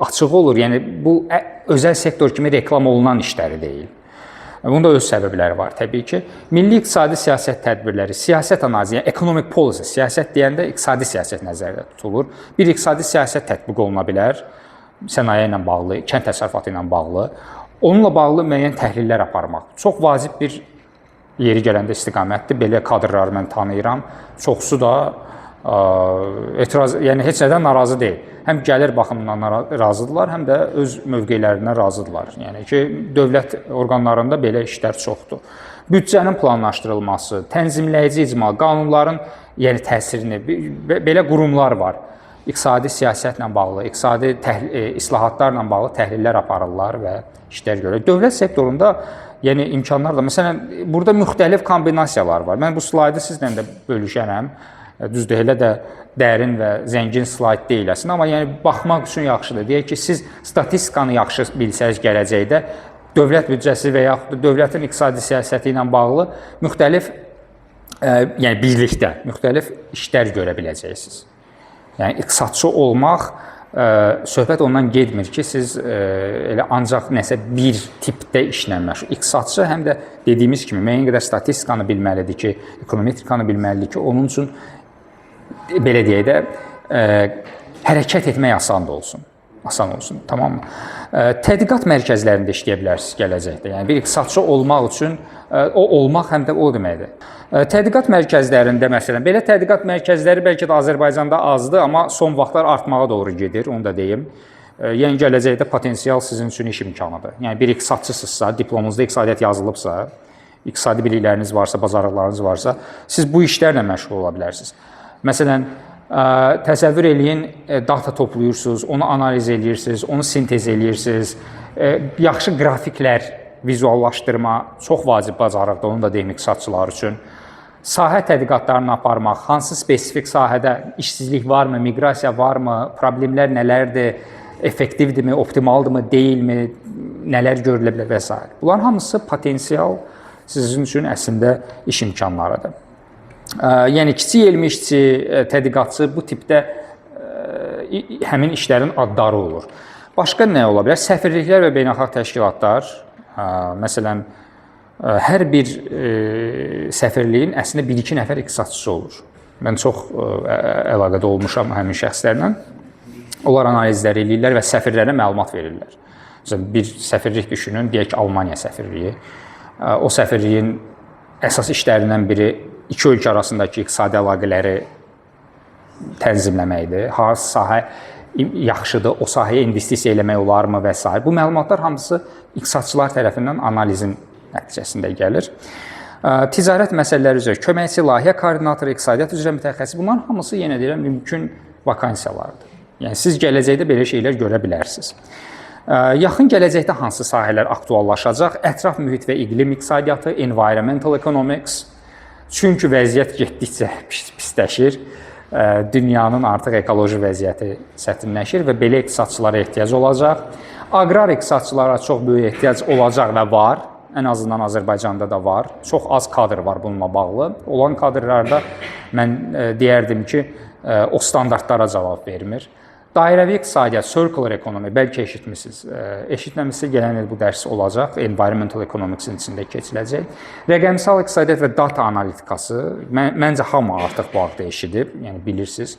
açıq olur. Yəni, bu özəl sektor kimi reklam olunan işləri deyil. Bunun da öz səbəbləri var təbii ki. Milli iqtisadi siyasət tədbirləri, siyasət analizi, yəni economic policy, siyasət deyəndə iqtisadi siyasət nəzərdə tutulur. Bir iqtisadi siyasət tətbiq oluna bilər, sənaye ilə bağlı, kənd təsərrüfatı ilə bağlı. Onunla bağlı müəyyən təhlillər aparmaq. Çox vacib bir yeri gələndə istiqamətdir. Belə kadrları mən tanıyıram. Çoxsu da etiraz, yəni heç nədən narazı deyil. Həm gəlir baxımından razıdırlar, həm də öz mövqelərindən razıdırlar. Yəni ki, dövlət orqanlarında belə işlər çoxdur. Büdcənin planlaşdırılması, tənzimləyici icma, qanunların yəni təsirini, belə qurumlar var. iqtisadi siyasətlə bağlı, iqtisadi islahatlarla bağlı təhlillər aparırlar və işlər görür. Dövlət sektorunda yəni imkanlar da, məsələn, burada müxtəlif kombinasiyalar var. Mən bu slaydı sizlə də bölüşərəm. Düzdür, elə də dərin və zəngin slayd deyil əslində, amma yəni baxmaq üçün yaxşıdır. Deyək ki, siz statistikanı yaxşı bilsəniz gələcəkdə dövlət büdcəsi və yaxud da dövlətin iqtisadi siyasəti ilə bağlı müxtəlif yəni birlikdə müxtəlif işlər görə biləcəksiniz. Yəni iqtisadçı olmaq söhbət ondan getmir ki, siz elə ancaq nəsə bir tipdə işlə məşğul. İqtisadçı həm də dediyimiz kimi müəyyən qədər statistikanı bilməlidir ki, ekonometrikanı bilməlidir ki, onun üçün belə deyək də hərəkət etmək asan olsun. Tamammı? Tədqiqat mərkəzlərində işləyə bilərsiniz gələcəkdə. Yəni bir iqtisadçı olmaq üçün o olmaq həm də o deməkdir. Tədqiqat mərkəzlərində məsələn belə tədqiqat mərkəzləri bəlkə də Azərbaycanda azdır, amma son vaxtlar artmağa doğru gedir, onu da deyim. Yəni gələcəkdə potensial sizin üçün iş imkanıdır. Yəni bir iqtisadçısınızsa, diplomunuzda iqtisadiyyat yazılıbsa, iqtisadi bilikləriniz varsa, bacarıqlarınız varsa, siz bu işlərlə məşğul ola bilərsiniz. Məsələn, təsəvvür eləyin, data toplayırsınız, onu analiz edirsiniz, onu sintez edirsiniz. Yaxşı qrafiklər, vizuallaşdırma çox vacib bacarıqdır, onu da deyim iqtisadçılar üçün. Sahə tədqiqatlarını aparmaq, hansı spesifik sahədə işsizlik varmı, miqrasiya varmı, problemlər nələrdir, effektivdirmi, optimaldırmı, deyilmi, nələr görülə bilər və s. Bunların hamısı potensial sizin üçün əslində iş imkanlarıdır. Yəni kiçik elmi işçi, tədqiqatçı bu tipdə həmin işlərin adları olur. Başqa nə ola bilər? Səfirliklər və beynəlxalq təşkilatlar, məsələn, hər bir səfirliyin əslində 1-2 nəfər iqtisadçısı olur. Mən çox əlaqədə olmuşam həmin şəxslərlə. Onlar analizlər eləyirlər və səfirlərə məlumat verirlər. Məsələn, bir səfirlik düşünün, deyək ki, Almaniya səfirliyi. O səfirliyin əsas işlərindən biri iki ölkə arasındakı iqtisadi əlaqələri tənzimləməkdir. Hansı sahə yaxşıdır, o sahəyə investisiya eləmək olarmı və s. Bu məlumatlar hamısı iqtisadçılar tərəfindən analizin nəticəsində gəlir. Ticarət məsələləri üzrə köməkçi, layihə koordinatoru, iqtisadiyyat üzrə mütəxəssis, bunların hamısı yenə deyirəm mümkün vakansiyalardır. Yəni siz gələcəkdə belə şeylər görə bilərsiniz. Yaxın gələcəkdə hansı sahələr aktuallaşacaq? Ətraf mühit və iqlim iqtisadiyyatı, environmental economics. Çünki vəziyyət getdikcə pisləşir. Dünyanın artıq ekoloji vəziyyəti çətinləşir və belə iqtisadçılara ehtiyac olacaq. Aqrar iqtisadçılara çox böyük ehtiyac olacaq və var. Ən azından Azərbaycanda da var. Çox az kadr var bununla bağlı. Olan kadrlarda mən deyərdim ki, o standartlara cavab vermir. Dairəvi iqtisadiyyat, circular economy, bəlkə eşitmisiniz. Eşitməmişsə gələn il bu dərs olacaq, environmental economics-in içində keçiləcək. Rəqəmsal iqtisadiyyat və data analitikası, məncə hamı artıq bu haqda eşidib, yəni bilirsiniz.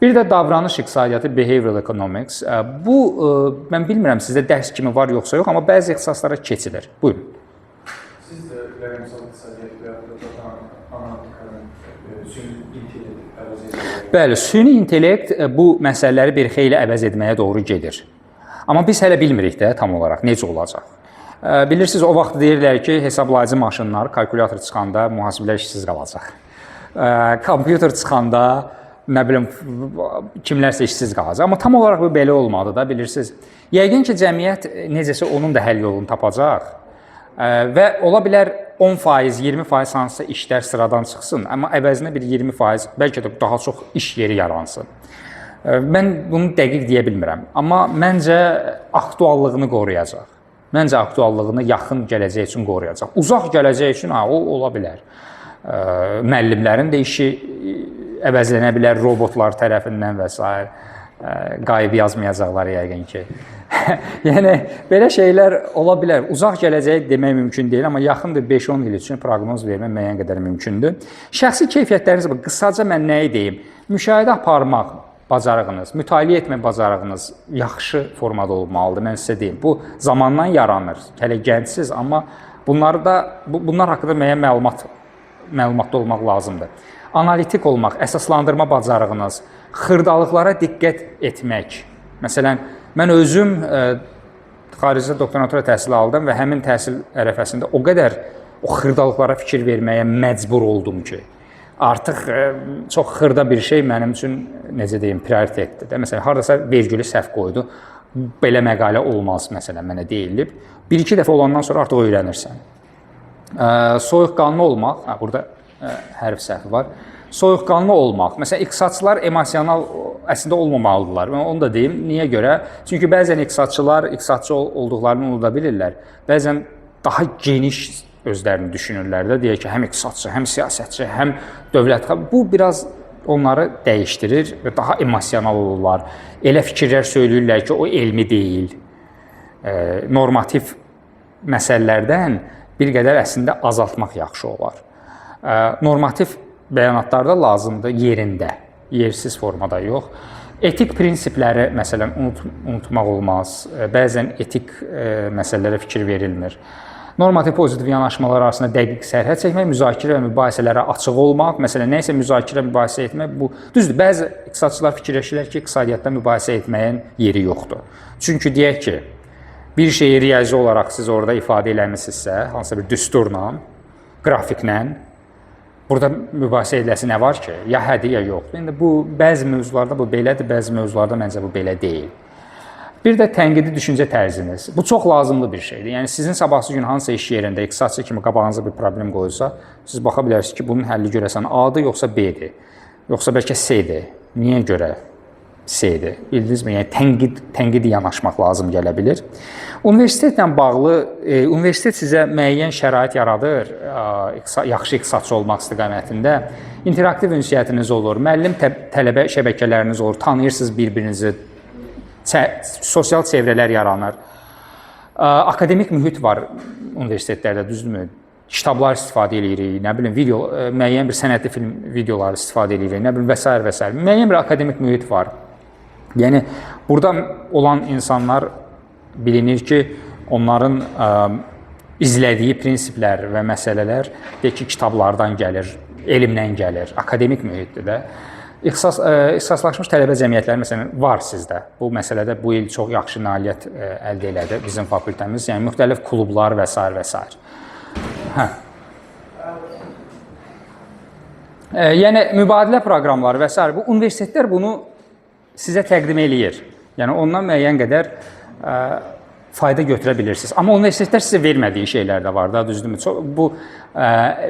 Bir də davranış iqtisadiyyatı, behavioral economics. Bu, mən bilmirəm sizdə dərs kimi var yoxsa yox, amma bəzi ixtisaslara keçilir. Buyurun. Siz də rəqəmsal iqtisadiyyat və data analitikanın süni intellekt əvəz edilir. Bəli, süni intellekt bu məsələləri bir xeyli əvəz etməyə doğru gedir. Amma biz hələ bilmirik də tam olaraq necə olacaq. Bilirsiniz, o vaxt deyirlər ki, hesablayıcı maşınlar, kalkulyator çıxanda mühasiblər işsiz qalacaq. Kompüter çıxanda, nə bilim, kimlərsə işsiz qalacaq. Amma tam olaraq bu belə olmadı da, bilirsiniz. Yəqin ki, cəmiyyət necəsə onun da həll yolunu tapacaq. Və ola bilər 10%, 20% hansısa işlər sıradan çıxsın, amma əvəzinə bir 20%, bəlkə də daha çox iş yeri yaransın. Mən bunu dəqiq deyə bilmirəm, amma məncə aktuallığını qoruyacaq. Məncə aktuallığını yaxın gələcək üçün qoruyacaq. Uzaq gələcək üçün o ola bilər. Müəllimlərin də işi əvəzlənə bilər robotlar tərəfindən və s. Qayıb yazmayacaqlar yəqin ki. Yəni, belə şeylər ola bilər. Uzaq gələcək demək mümkün deyil, amma yaxındır 5-10 il üçün proqnoz vermək müəyyən qədər mümkündür. Şəxsi keyfiyyətləriniz, qısaca mən nəyi deyim? Müşahidə aparmaq bacarığınız, mütaliə etmə bacarığınız yaxşı formada olmalıdır, mən sizə deyim. Bu, zamandan yaranır, hələ gəncsiniz, amma bunlar haqqında müəyyən məlumatda olmaq lazımdır. Analitik olmaq, əsaslandırma bacarığınız, xırdalıqlara diqqət etmək. Məsələn, mən özüm xaricdə doktorantura təhsil aldım və həmin təhsil ərəfəsində o qədər o xırdalıqlara fikir verməyə məcbur oldum ki, artıq çox xırda bir şey mənim üçün necə deyim, prioritetdir də. Məsələn, hardasa vergülü səhv qoydu. Belə məqalə olmaz məsələn mənə deyilib. 1-2 dəfə olandan sonra artıq öyrənirsən. Soyuqqanlı olmaq, burada hərf səhvi var. Soyuqqanlı olmaq. Məsələn, iqtisadçılar emosional əslində olmamalıdırlar. Mən onu da deyim. Niyə görə? Çünki bəzən iqtisadçılar iqtisadçı olduqlarını unuda bilirlər. Bəzən daha geniş özlərini düşünürlər də, deyək ki, həm iqtisadçı, həm siyasətçi, həm dövlət. Bu biraz onları dəyişdirir və daha emosional olurlar. Elə fikirlər söyləyirlər ki, o elmi deyil. Normativ məsələlərdən bir qədər əslində azaltmaq yaxşı olar. Normativ bəyanatlarda lazımdır yerində, yersiz formada yox. Etik prinsipləri məsələn unutmaq olmaz. Bəzən etik məsələlərə fikir verilmir. Normativ pozitiv yanaşmalar arasında dəqiq sərhəd çəkmək, müzakirə və mübahisələrə açıq olmaq, məsələn, nə isə müzakirə, mübahisə etmək, bu düzdür. Bəzi iqtisadçılar fikirləşirlər ki, iqtisadiyyatda mübahisə etməyin yeri yoxdur. Çünki deyək ki, bir şeyi riyazi olaraq siz orada ifadə eləmisinizsə, hansısa bir düsturla, qrafiklə, burada mübahisə ediləsi nə var ki? Ya hədir, ya yoxdur. İndi bu, bəzi mövzularda bu belədir, bəzi mövzularda məncə bu belə deyil. Bir də tənqidi düşüncə tərziniz. Bu çox lazımlı bir şeydir. Yəni sizin sabahsı gün hansısa iş yerində iqtisadçı kimi qabağınıza bir problem qoyulsa, siz baxa bilərsiniz ki, bunun həlli görəsən A-dır, yoxsa B-dir, yoxsa bəlkə C-dir. Niyə görə C-dir? Bildinizmi? Yəni tənqidi yanaşmaq lazım gələ bilir. Universitetlə bağlı, universitet sizə müəyyən şərait yaradır, yaxşı iqtisadçı olmaq istiqamətində. İnteraktiv ünsiyyətiniz olur, müəllim-tələbə şəbəkələriniz olur, tanıyırsınız bir-birinizi, sosial çevrələr yaranır. Akademik mühit var universitetlərdə, düzdürmü? Kitablar istifadə edirik, nə bilim, müəyyən bir sənədli film videoları istifadə edirik, nə bilim, və s. və s. Müəyyən bir akademik mühit var. Yəni, burada olan insanlar bilinir ki, onların izlədiyi prinsiplər və məsələlər deyək ki, kitablardan gəlir, elmdən gəlir, akademik mühitdir də. İxtisaslaşmış tələbə cəmiyyətləri məsələn var sizdə. Bu məsələdə bu il çox yaxşı nailiyyət əldə elədi bizim fakültəmiz. Yəni müxtəlif klublar və s. və s. Yəni mübadilə proqramları və s. Bu universitetlər bunu sizə təqdim eləyir. Yəni ondan müəyyən qədər fayda götürə bilirsiniz. Amma universitetlər sizə vermədiyi şeylər də var da, düzdürmü? Bu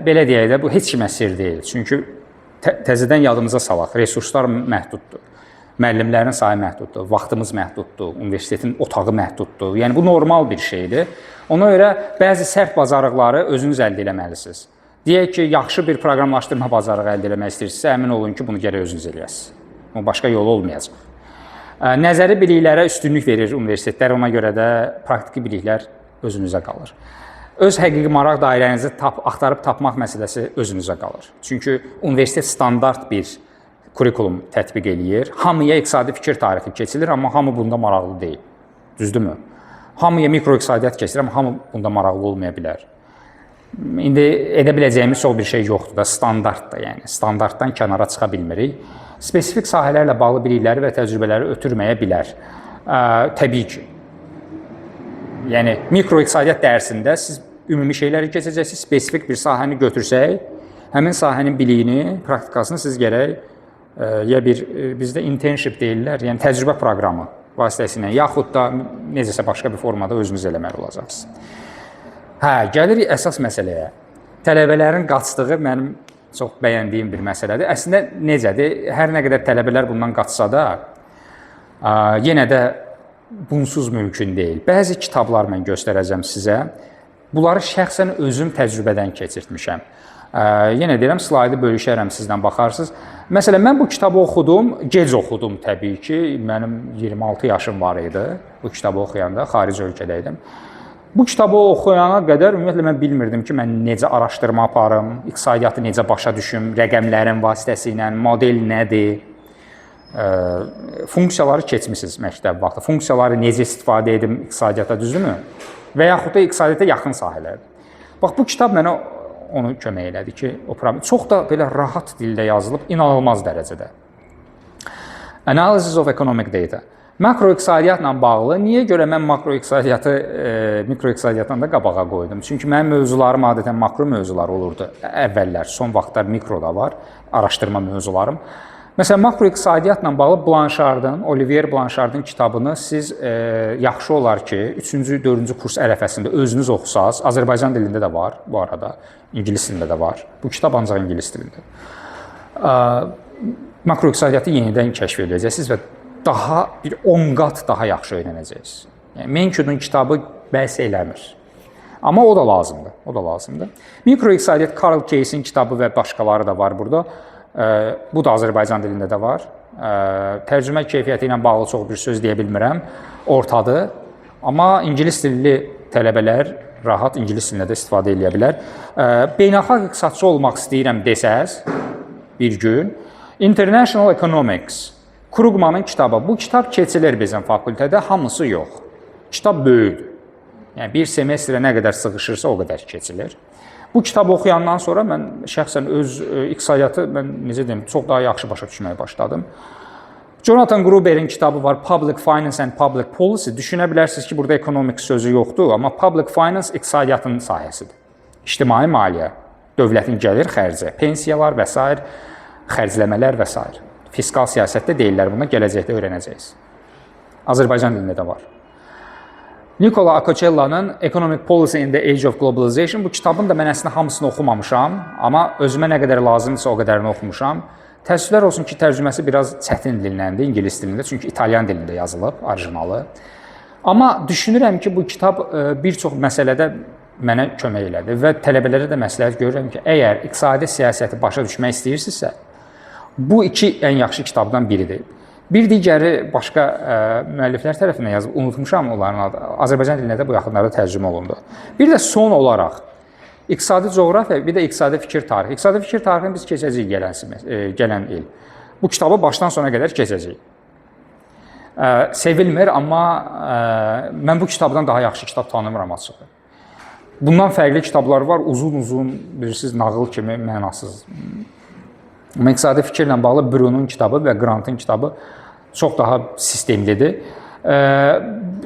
belə deyək də, bu heç kimə sir deyil. Çünki təzədən yadımıza salaq, resurslar məhduddur, müəllimlərin sayı məhduddur, vaxtımız məhduddur, universitetin otağı məhduddur. Yəni, bu normal bir şeydir. Ona görə bəzi səhv bacarıqları özünüz əldə eləməlisiniz. Deyək ki, yaxşı bir proqramlaşdırma bacarığı əldə eləmək istəyirsinizsə, əmin olun ki, bunu gərək özünüz eləyəsiniz. Başqa yolu olmayacaq. Nəzəri biliklərə üstünlük verir universitetlər, ona görə də praktiki biliklər özünüzə qalır. Öz həqiqi maraq dairənizi axtarıb tapmaq məsələsi özünüzə qalır. Çünki universitet standart bir kurikulum tətbiq eləyir. Hamıya iqtisadi fikir tarixi keçilir, amma hamı bunda maraqlı deyil. Düzdürmü? Hamıya mikroiqtisadiyyat keçilir, amma hamı bunda maraqlı olmaya bilər. İndi edə biləcəyimiz çox bir şey yoxdur da, standartdır. Yəni, standartdan kənara çıxa bilmirik. Spesifik sahələrlə bağlı bilikləri və təcrübələri ötürməyə bilər. Təbii ki. Yəni, mikroiqtisadiyyat dərsində siz ümumi şeyləri keçəcəksiniz, spesifik bir sahəni götürsək, həmin sahənin biliyini, praktikasını siz gərək, ya bizdə internship deyirlər, yəni təcrübə proqramı vasitəsilə, yaxud da necəsə başqa bir formada özünüz eləməli olacaqsınız. Gəlirik əsas məsələyə. Tələbələrin qaçdığı mənim çox bəyəndiyim bir məsələdir. Əslində necədir? Hər nə qədər tələbələr bundan qaçsa da, yenə də bunsuz mümkün deyil. Bəzi kitablar mən göstərəcəm sizə. Bunları şəxsən özüm təcrübədən keçirtmişəm. Yenə deyirəm, slaydı bölüşərəm, sizdən baxarsınız. Məsələn, mən bu kitabı oxudum, gec oxudum təbii ki. Mənim 26 yaşım var idi bu kitabı oxuyanda, xarici ölkədə idim. Bu kitabı oxuyana qədər ümumiyyətlə mən bilmirdim ki, mən necə araşdırma aparım, iqtisadiyyatı necə başa düşüm, rəqəmlərin vasitəsi ilə, model nədir? Funksiyaları keçmişsiniz məktəb vaxtı. Funksiyaları necə istifadə edim iqtisadiyyata, düzdürmü? Və yaxud da iqtisadiyyata yaxın sahələrdir. Bax, bu kitab mənə onu kömək elədi ki, o problem çox da belə rahat dildə yazılıb, inanılmaz dərəcədə. Analysis of Economic Data. Makroiqtisadiyyatla bağlı niyə görə mən makroiqtisadiyyatı mikroiqtisadiyyatdan da qabağa qoydum? Çünki mənim mövzularım adətən makro mövzular olurdu. Əvvəllər, son vaxtlar mikro da var, araşdırma mövzularım. Məsələn, makroiqtisadiyyatla bağlı Blanchardın, Olivier Blanchardın kitabını siz yaxşı olar ki, 3-cü, 4-cü kurs ərəfəsində özünüz oxusaz. Azərbaycan dilində də var bu arada, ingilis dilində də var. Bu kitab ancaq ingilis dilində. Makroiqtisadiyyatı yenidən kəşf edəcəksiniz və daha bir 10 qat daha yaxşı öyrənəcəksiniz. Yəni Menkudun kitabı bəhs eləmir. Amma o da lazımdır. O da lazımdır. Mikroiqtisadiyyat Karl Keysin kitabı və başqaları da var burada. Bu da Azərbaycan dilində də var. Tərcümə keyfiyyəti ilə bağlı çox bir söz deyə bilmirəm. Ortadır. Amma ingilis dilli tələbələr rahat ingilis dilində də istifadə edə bilər. Beynəlxalq iqtisadçı olmaq istəyirəm desəz bir gün International Economics Krugmanın kitabı. Bu kitab keçilir bizim fakültədə, hamısı yox. Kitab böyükdür. Yəni bir semestrə nə qədər sığışırsa o qədər keçilir. Bu kitabı oxuyandan sonra mən şəxsən öz iqtisadiyyatı necə deyim, çox daha yaxşı başa düşməyə başladım. Jonathan Gruber'in kitabı var, Public Finance and Public Policy. Düşünə bilərsiniz ki, burada ekonomik sözü yoxdur, amma Public Finance iqtisadiyyatın sahəsidir. İctimai maliyyə, dövlətin gəlir xərci, pensiyalar və s. xərcləmələr və s. Fiskal siyasətdə deyirlər, buna gələcəkdə öyrənəcəksiniz. Azərbaycan dilində də var. Nikola Acocella'nın Economic Policy in the Age of Globalization bu kitabın da mən əslində hamısını oxumamışam, amma özümə nə qədər lazımdırsa o qədərini oxumuşam. Təəssüflər olsun ki, tərcüməsi biraz çətin dilləndi, ingilis dilində, çünki İtalyan dilində yazılıb, orijinalı. Amma düşünürəm ki, bu kitab bir çox məsələdə mənə kömək elədi və tələbələrə də məsləhət görürəm ki, əgər iqtisadi siyasəti başa düşmək istəyirsinizsə, bu iki ən yaxşı kitabdan biridir. Bir digəri başqa müəlliflər tərəfindən yazıb, unutmuşam onların adı. Azərbaycan dilində də bu yaxınlarda tərcümə olundu. Bir də son olaraq iqtisadi coğrafiya, bir də iqtisadi fikir tarixi. İqtisadi fikir tarixini biz keçəcəyik gələn il. Bu kitabı başdan sona qədər keçəcəyik. Sevilmir, amma mən bu kitabdan daha yaxşı kitab tanımıram açığı. Bundan fərqli kitablar var, uzun-uzun, bilirsiniz, nağıl kimi mənasız. Amma iqtisadi fikirlə bağlı Brun'un kitabı və Grant'ın kitabı çox daha sistemlidir.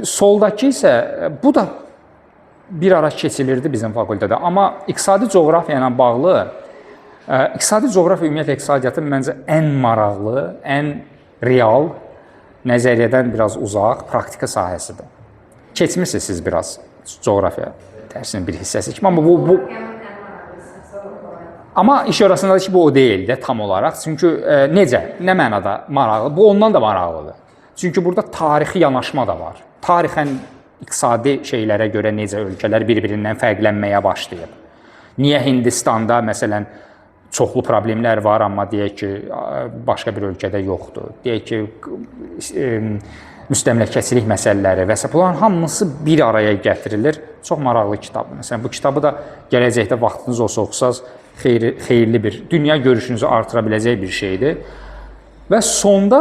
Soldakı isə bu da bir ara keçilirdi bizim fakültədə. Amma iqtisadi coğrafiya ilə bağlı, iqtisadi coğrafiya ümumiyyətlə iqtisadiyyatın məncə ən maraqlı, ən real, nəzəriyyədən biraz uzaq, praktika sahəsidir. Keçmişsiniz siz biraz coğrafiya dərsinin bir hissəsi kimi, amma bu Amma iş orasındadır ki, bu o deyil də tam olaraq. Çünki necə, nə mənada maraqlı? Bu ondan da maraqlıdır. Çünki burada tarixi yanaşma da var. Tarixən iqtisadi şeylərə görə necə ölkələr bir-birindən fərqlənməyə başlayıb. Niyə Hindistanda məsələn çoxlu problemlər var, amma deyək ki, başqa bir ölkədə yoxdur. Deyək ki, müstəmləkəçilik məsələləri və s. Bunların hamısı bir araya gətirilir. Çox maraqlı kitabdır. Məsələn, bu kitabı da gələcəkdə vaxtınız olsa oxusaz, xeyirli bir, dünya görüşünüzü artıra biləcək bir şeydir. Və sonda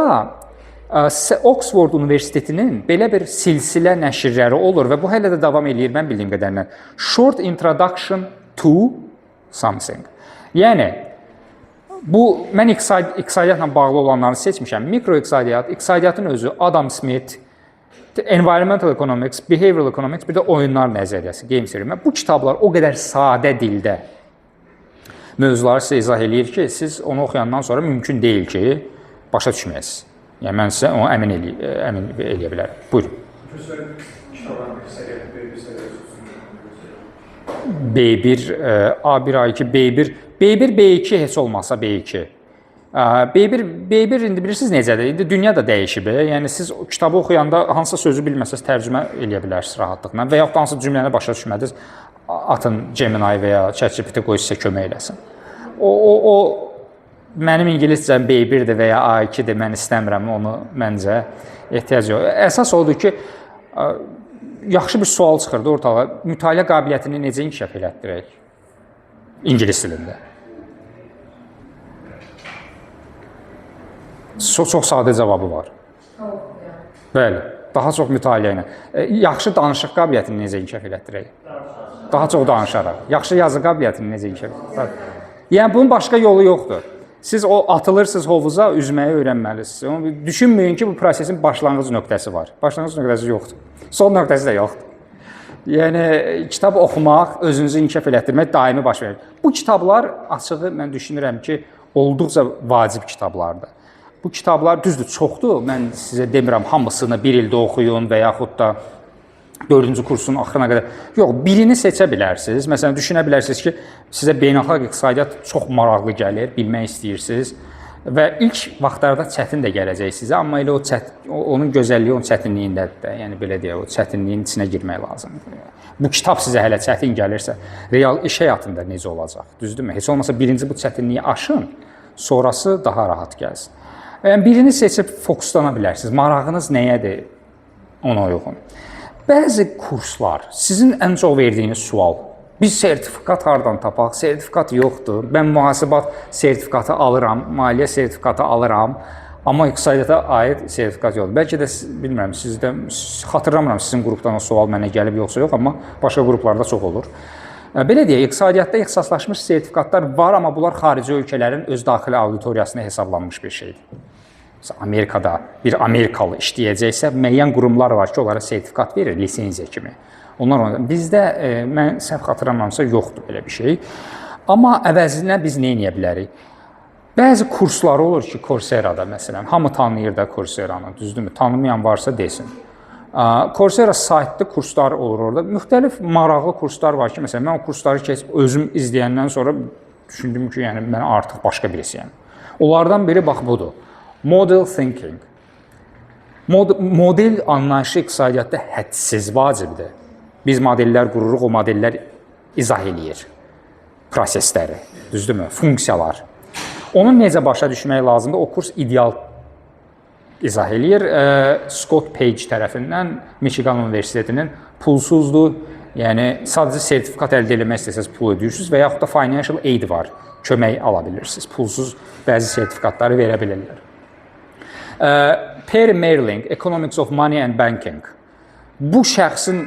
Oxford Universitetinin belə bir silsilə nəşrləri olur və bu hələ də davam eləyir, mən bildiyim qədərilə. Short Introduction to Something. Yəni, mən iqtisadiyyatla bağlı olanları seçmişəm. Mikroiqtisadiyyat, iqtisadiyyatın özü, Adam Smith, Environmental Economics, Behavioral Economics, bir də oyunlar nəzəriyyəsi, Game Theory. Bu kitablar o qədər sadə dildə mövzuları sizə izah eləyir ki, siz onu oxuyandan sonra mümkün deyil ki, başa düşməyəsiniz. Yəni, mən sizə onu əmin eləyə bilərəm. Buyurun. B1, A1, A2, B1, B1, B2 heç olmazsa B2. B1 indi bilirsiniz necədir? İndi dünya da dəyişib. Yəni, siz kitabı oxuyanda hansısa sözü bilməsəz tərcümə eləyə bilərsiniz rahatlıqla və yaxud da hansı cümləni başa düşmədiniz, atın Gemini və ya ChatGPT qoy sizə kömək eləsin. O mənim ingiliscəm B1-dir və ya A2-dir, mən istəmirəm, onu məncə ehtiyac yox. Əsas odur ki, yaxşı bir sual çıxırdı ortalığa, mütaliə qabiliyyətini necə inkişaf elətdirək ingilis dilində? Çox sadə cavabı var. Bəli, daha çox mütaliə ilə. Yaxşı danışıq qabiliyyətini necə inkişaf elətdirək? Daha çox danışaraq. Yaxşı yazı qabiliyyətini necə inkişaf elətdirək? Yəni, bunun başqa yolu yoxdur. Siz o atılırsınız hovuza, üzməyi öyrənməlisiniz. Onu düşünməyin ki, bu prosesin başlanğıc nöqtəsi var. Başlanğıc nöqtəsi yoxdur. Son nöqtəsi də yoxdur. Yəni kitab oxumaq, özünüzü inkişaf elətdirmək daimi baş verir. Bu kitablar açığı mən düşünürəm ki, olduqca vacib kitablardır. Bu kitablar düzdür, çoxdur. Mən sizə demirəm hamısını bir ildə oxuyun və yaxud da 4-cü kursun axırına qədər. Yox, birini seçə bilərsiniz. Məsələn, düşünə bilərsiniz ki, sizə beynəlxalq iqtisadiyyat çox maraqlı gəlir, bilmək istəyirsiniz və ilk vaxtlarda çətin də gələcək sizə, amma elə onun gözəlliyi onun çətinliyindədir də. Yəni belə deyək, o çətinliyin içinə girmək lazımdır. Bu kitab sizə hələ çətin gəlirsə, real iş həyatında necə olacaq? Düzdürmü? Heç olmasa birinci bu çətinliyi aşın, sonrası daha rahat gəlsin. Yəni birini seçib fokuslana bilərsiniz. Marağınız nəyədir? Ona uyğun. Bəzi kurslar, sizin ən çox verdiyiniz sual, biz sertifikat hardan tapaq? Sertifikat yoxdur. Mən mühasibat sertifikatı alıram, maliyyə sertifikatı alıram, amma iqtisadiyyata aid sertifikat yoxdur. Bəlkə də bilmirəm, sizdə xatırlamıram sizin qrupdan o sual mənə gəlib yoxsa yox, amma başqa qruplarda çox olur. Belə deyək, iqtisadiyyatda ixtisaslaşmış sertifikatlar var, amma bunlar xarici ölkələrin öz daxili auditoriyasına hesablanmış bir şeydir. Amerikada bir Amerikalı işləyəcəksə, müəyyən qurumlar var ki, onlara sertifikat verir, lisenziya kimi. Bizdə, mən səhv xatırlamamsa, yoxdur belə bir şey. Amma əvəzinə biz nə edə bilərik? Bəzi kurslar olur ki, Coursera-da məsələn, hamı tanıyır da Coursera-nı, düzdürmü? Tanımayan varsa desin. Coursera saytlı kurslar olur orada. Müxtəlif maraqlı kurslar var ki, məsələn, mən o kursları özüm izləyəndən sonra düşündüm ki, yəni mən artıq başqa birisiyəm. Onlardan biri bax budur. Model thinking. Model anlayışı iqtisadiyyatda hədsiz vacibdir. Biz modellər qururuq, o modellər izah eləyir prosesləri, düzdürmü? Funksiyalar. Onu necə başa düşmək lazımdır? O kurs ideal izah eləyir. Scott Page tərəfindən Michigan Universitetinin pulsuzdur. Yəni sadəcə sertifikat əldə etmək istəsəz pul ödəyirsiniz və yaxud da financial aid var. Kömək ala bilirsiniz. Pulsuz bəzi sertifikatları verə bilirlər. Perry Mehrling, Economics of Money and Banking. Bu şəxsin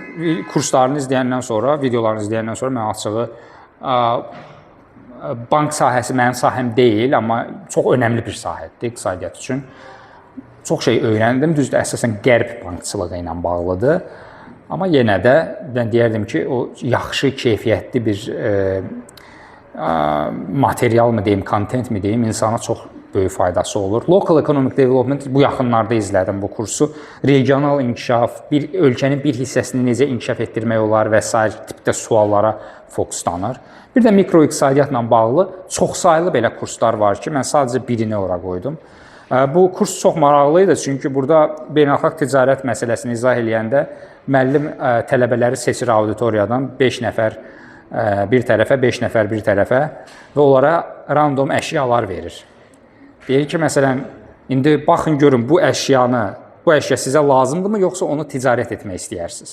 kurslarını izləyəndən sonra, videolarını izləyəndən sonra mən açığı bank sahəsi mənim sahəm deyil, amma çox önəmli bir sahədir iqtisadiyyat üçün. Çox şey öyrəndim. Düzdür, əsasən qərb bankçılığı ilə bağlıdır. Amma yenə də mən deyərdim ki, o yaxşı, keyfiyyətli bir material mı deyim, content mi deyim, insana çox böyük faydası olur. Local Economic Development, bu yaxınlarda izlədim bu kursu. Regional inkişaf, bir ölkənin bir hissəsini necə inkişaf etdirmək olar və s. tipdə suallara fokuslanır. Bir də mikroiqtisadiyyatla bağlı çoxsaylı belə kurslar var ki, mən sadəcə birini ora qoydum. Bu kurs çox maraqlı idi, çünki burada beynəlxalq ticarət məsələsini izah eləyəndə müəllim tələbələri seçir auditoriyadan 5 nəfər bir tərəfə, 5 nəfər bir tərəfə və onlara random əşyalar verir. Deyir ki, məsələn, indi baxın görün bu əşya sizə lazımdırmı, yoxsa onu ticarət etmək istəyirsiniz?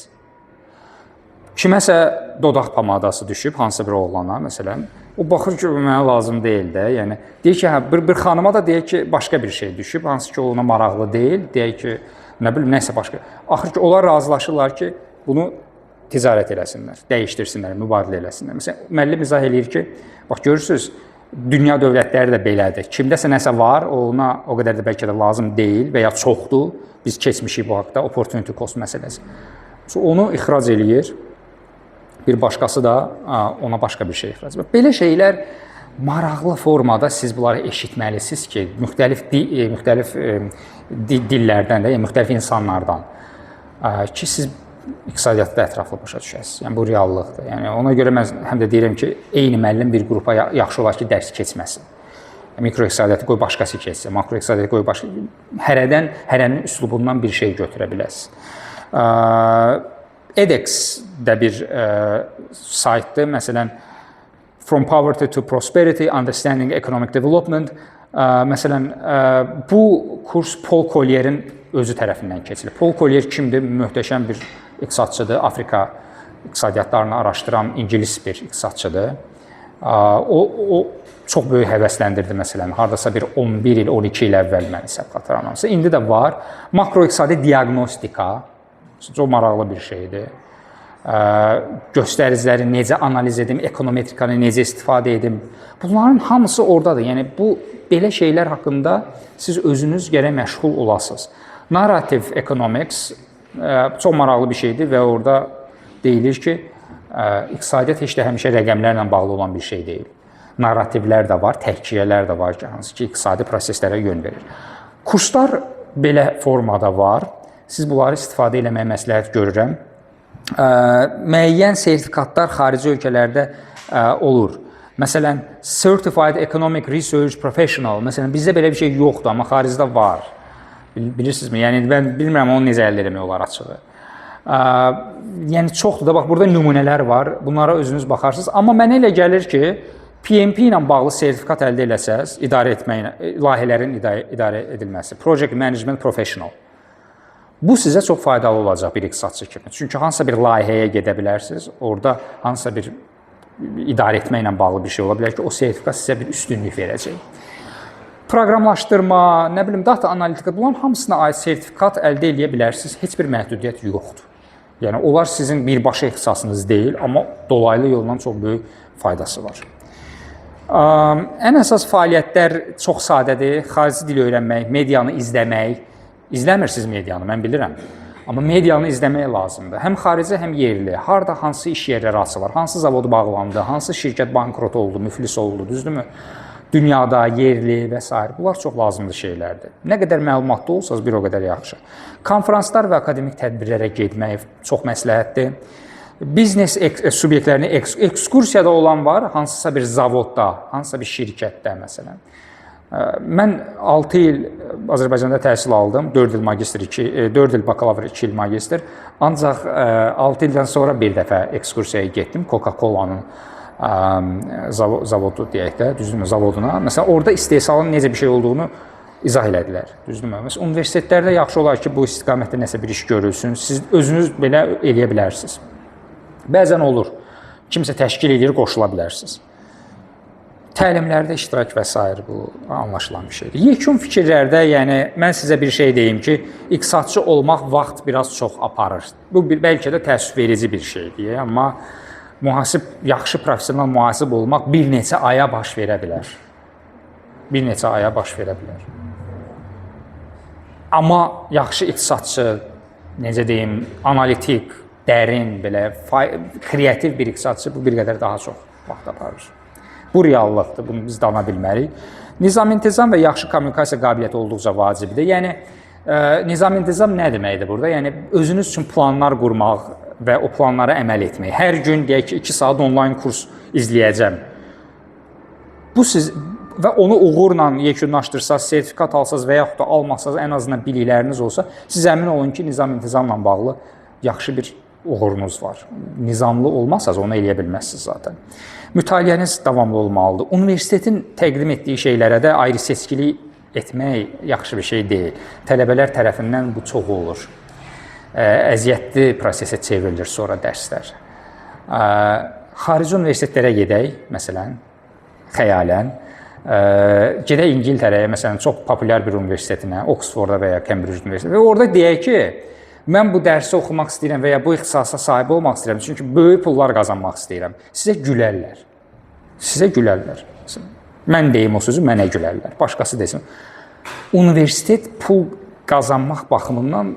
Kiməsə dodaq pomadası düşüb, hansısa bir oğlana, məsələn, o baxır ki, mənə lazım deyil də. Yəni, deyir ki, bir xanıma da deyir ki, başqa bir şey düşüb, hansı ki, ona maraqlı deyil, deyir ki, nə bilim, nəsə başqa. Axır ki, onlar razılaşırlar ki, bunu ticarət eləsinlər, dəyişdirsinlər, mübadilə eləsinlər. Məsələn, müəllim izah eləyir ki, bax, görürsünüz, dünya dövlətləri də belədir. Kimdəsə nəsə var, ona o qədər də bəlkə də lazım deyil və ya çoxdur. Biz keçmişik bu haqda, opportunity cost məsələsi. Onu ixrac eləyir, bir başqası da ona başqa bir şey ixrac edir. Belə şeylər maraqlı formada siz bunları eşitməlisiniz ki, müxtəlif dillərdən də, yəni müxtəlif insanlardan ki, siz iqtisadiyyatda ətraflı başa düşəsiniz. Yəni bu reallıqdır. Yəni ona görə mən həm də deyirəm ki, eyni müəllim bir qrupa yaxşı olar ki, dərs keçməsin. Mikroiqtisadiyyatı qoy başqası keçsin, makroiqtisadiyyatı qoy başqa. Hərənin üslubundan bir şey götürə bilərsiniz. edX də bir saytdır. Məsələn, From Poverty to Prosperity, Understanding Economic Development. Məsələn, bu kurs Paul Collier'in özü tərəfindən keçilir. Paul Collier kimdir? Möhtəşəm bir iqtisadçıdır. Afrika iqtisadiyyatlarını araşdıran ingilis bir iqtisadçıdır. O çox böyük həvəsləndirdi məsələn. Hardasa bir 11 il, 12 il əvvəl mən hesab xatırlamıramsa. İndi də var. Makroiqtisadi diaqnostika çox maraqlı bir şeydir. Göstəriciləri necə analiz edim, ekonometrikanı necə istifadə edim. Bunların hamısı oradadır. Yəni bu belə şeylər haqqında siz özünüz gərək məşğul olasınız. Narrative economics çox maraqlı bir şeydir və orada deyilir ki, iqtisadiyyat heç də həmişə rəqəmlərlə bağlı olan bir şey deyil. Narrativlər də var, təhkiyələr də var ki, hansı ki, iqtisadi proseslərə yön verir. Kurslar belə formada var. Siz bunları istifadə etməyə məsləhət görürəm. Müəyyən sertifikatlar xarici ölkələrdə olur. Məsələn, Certified Economic Research Professional. Məsələn, bizdə belə bir şey yoxdur, amma xaricdə var. Bilirsinizmi? Yəni mən bilmirəm onu necə əldə etmək olar açığı. Yəni çoxdur da, bax burada nümunələr var. Bunlara özünüz baxarsınız. Amma mənə elə gəlir ki, PMP ilə bağlı sertifikat əldə eləsəz, layihələrin idarə edilməsi, Project Management Professional. Bu sizə çox faydalı olacaq bir iqtisadçı kimi. Çünki hansısa bir layihəyə gedə bilərsiniz. Orada hansısa bir idarə etməklə bağlı bir şey ola bilər ki, o sertifikat sizə bir üstünlük verəcək. Proqramlaşdırma, nə bilim, data analitika, bunların hamısına aid sertifikat əldə edə bilərsiniz. Heç bir məhdudiyyət yoxdur. Yəni, onlar sizin birbaşa ixtisasınız deyil, amma dolaylı yolla çox böyük faydası var. Ən əsas fəaliyyətlər çox sadədir. Xarici dil öyrənmək, medianı izləmək. İzləmirsiniz medianı, mən bilirəm. Amma medianı izləmək lazımdır. Həm xarici, həm yerli. Harada hansı iş yerləri açılır, hansı zavod bağlandı, hansı şirkət bankrot oldu, müflis oldu, düzdürmü? Dünyada, yerli və s. Bunlar çox lazımlı şeylərdir. Nə qədər məlumatlı olsanız, bir o qədər yaxşı. Konferanslar və akademik tədbirlərə getmək çox məsləhətdir. Biznes subyektlərini ekskursiyada olan var, hansısa bir zavodda, hansısa bir şirkətdə məsələn. Mən 6 il Azərbaycanda təhsil aldım, 4 il magistr, 4 il bakalavr, 2 il magistr. Ancaq 6 ildən sonra bir dəfə ekskursiyaya getdim Coca-Cola'nın zavodu deyək də, düzdürmü, zavoduna. Məsələn, orada istehsalın necə bir şey olduğunu izah elədilər, düzdürmü? Məsələn, universitetlərdə yaxşı olar ki, bu istiqamətdə nəsə bir iş görülsün, siz özünüz belə eləyə bilərsiniz. Bəzən olur, kimsə təşkil edir, qoşula bilərsiniz. Təlimlərdə iştirak və s. bu anlaşılan bir şeydir. Yekun fikirlərdə, yəni mən sizə bir şey deyim ki, iqtisadçı olmaq vaxt biraz çox aparır. Bu bəlkə də təəssüf verici bir şeydir, amma yaxşı professional mühasib olmaq bir neçə aya baş verə bilər. Bir neçə aya baş verə bilər. Amma yaxşı iqtisadçı, necə deyim, analitik, dərin, belə kreativ bir iqtisadçı bu bir qədər daha çox vaxt aparır. Bu reallıqdır, bunu biz dana bilmərik. Nizam-intizam və yaxşı kommunikasiya qabiliyyəti olduqca vacibdir. Yəni, nizam-intizam nə deməkdir burada? Yəni, özünüz üçün planlar qurmaq və o planlara əməl etmək. Hər gün, deyək ki, 2 saat onlayn kurs izləyəcəm. Və onu uğurla yekunlaşdırsaz, sertifikat alsaz və yaxud da almasaz, ən azından bilikləriniz olsa, siz əmin olun ki, nizam-intizamla bağlı yaxşı bir uğurunuz var. Nizamlı olmazsaz onu eləyə bilməzsiniz zaten. Mütaliəniz davamlı olmalıdır. Universitetin təqdim etdiyi şeylərə də ayrı seçkilik etmək yaxşı bir şey deyil. Tələbələr tərəfindən bu çox olur. Əziyyətli prosesə çevrilir sonra dərslər. Xarici universitetlərə gedək, məsələn, xəyalən. Gedək İngiltərəyə, məsələn, çox populyar bir universitetinə, Oxforda və ya Cambridge universitetinə və orada deyək ki, mən bu dərsi oxumaq istəyirəm və ya bu ixtisasa sahib olmaq istəyirəm, çünki böyük pullar qazanmaq istəyirəm. Sizə gülərlər. Sizə gülərlər. Mən deyim o sözü, mənə gülərlər. Başqası desin. Universitet pul qazanmaq baxımından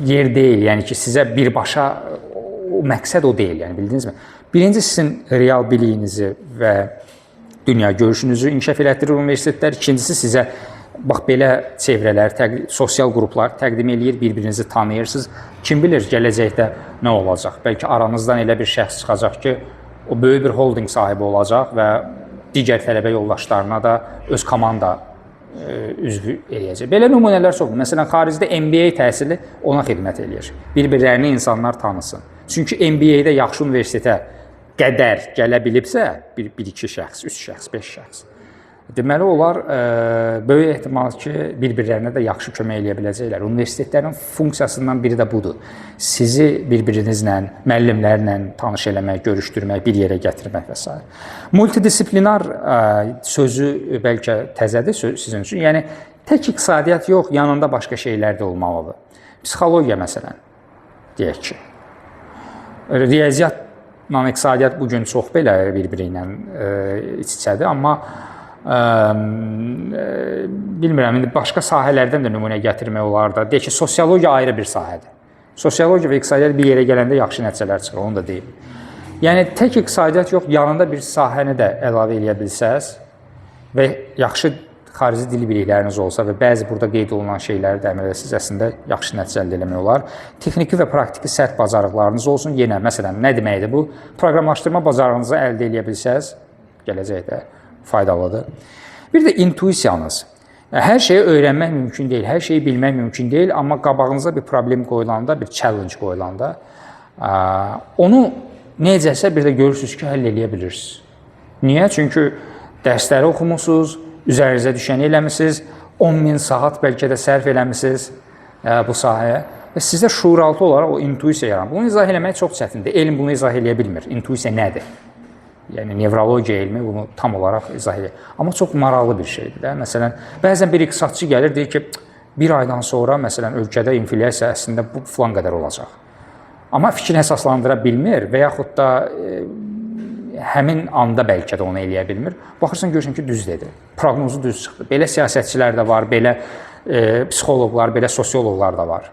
yer deyil. Yəni ki, sizə birbaşa o məqsəd o deyil. Yəni, bildinizmi? Birinci, sizin real biliyinizi və dünya görüşünüzü inkişaf elətdirir universitetlər. İkincisi, sizə bax, belə çevrələr, sosial qruplar təqdim eləyir, bir-birinizi tanıyırsınız. Kim bilir, gələcəkdə nə olacaq? Bəlkə aranızdan elə bir şəxs çıxacaq ki, o böyük bir holding sahibi olacaq və digər tələbə yoldaşlarına da öz komanda üzvü eləyəcək. Belə nümunələr çoxdur. Məsələn, xaricdə MBA təhsili ona xidmət eləyir. Bir-birlərini insanlar tanısın. Çünki MBA-də yaxşı universitetə qədər gələ bilibsə, 1-2 şəxs, 3 şəxs, 5 şəxs. Deməli, onlar böyük ehtimal ki, bir-birlərinə də yaxşı kömək eləyə biləcəklər. Universitetlərin funksiyasından biri də budur. Sizi bir-birinizlə, müəllimlərlə tanış eləmək, görüşdürmək, bir yerə gətirmək və s. Multidisiplinar sözü bəlkə təzədir sizin üçün. Yəni, tək iqtisadiyyat yox, yanında başqa şeylər də olmalıdır. Psixologiya məsələn, deyək ki. Riyaziyyatla iqtisadiyyat bugün çox belə bir-biri ilə iç-içədir, amma bilmirəm, indi başqa sahələrdən də nümunə gətirmək olar da. Deyək ki, sosiologiya ayrı bir sahədir. Sosiologiya və iqtisadiyyat bir yerə gələndə yaxşı nəticələr çıxır, onu da deyim. Yəni, tək iqtisadiyyat yox, yanında bir sahəni də əlavə edə bilsəz və yaxşı xarici dil bilikləriniz olsa və bəzi burada qeyd olunan şeyləri də əməl etsəz, əslində yaxşı nəticə əldə etmək olar. Texniki və praktiki sərt bacarıqlarınız olsun. Yenə, məsələn, nə deməkdir bu? Proqramlaşdırma bacarığınızı əldə edə bilsəz, gələcəkdə faydalıdır. Bir də intuisiyanız. Hər şeyi öyrənmək mümkün deyil, hər şeyi bilmək mümkün deyil, amma qabağınıza bir problem qoyulanda, bir challenge qoyulanda, onu necəsə bir də görürsünüz ki, həll edə bilirsiniz. Niyə? Çünki dərsləri oxumusunuz, üzərinizə düşəni eləmisiniz, 10.000 saat bəlkə də sərf eləmisiniz bu sahəyə və sizdə şuuraltı olaraq o intuisiya yaranır. Bunu izah eləmək çox çətindir. Elm bunu izah eləyə bilmir. İntuisiya nədir? Yəni, nevrologiya elmi bunu tam olaraq izah edir. Amma çox maraqlı bir şeydir də. Məsələn, bəzən bir iqtisadçı gəlir, deyir ki, bir aydan sonra, məsələn, ölkədə inflyasiya əslində bu filan qədər olacaq. Amma fikrini əsaslandıra bilmir və yaxud da həmin anda bəlkə də onu eləyə bilmir. Baxırsan, görürsən ki, düz dedi. Proqnozu düz çıxdı. Belə siyasətçilər də var, belə psixoloqlar, belə sosioloqlar da var.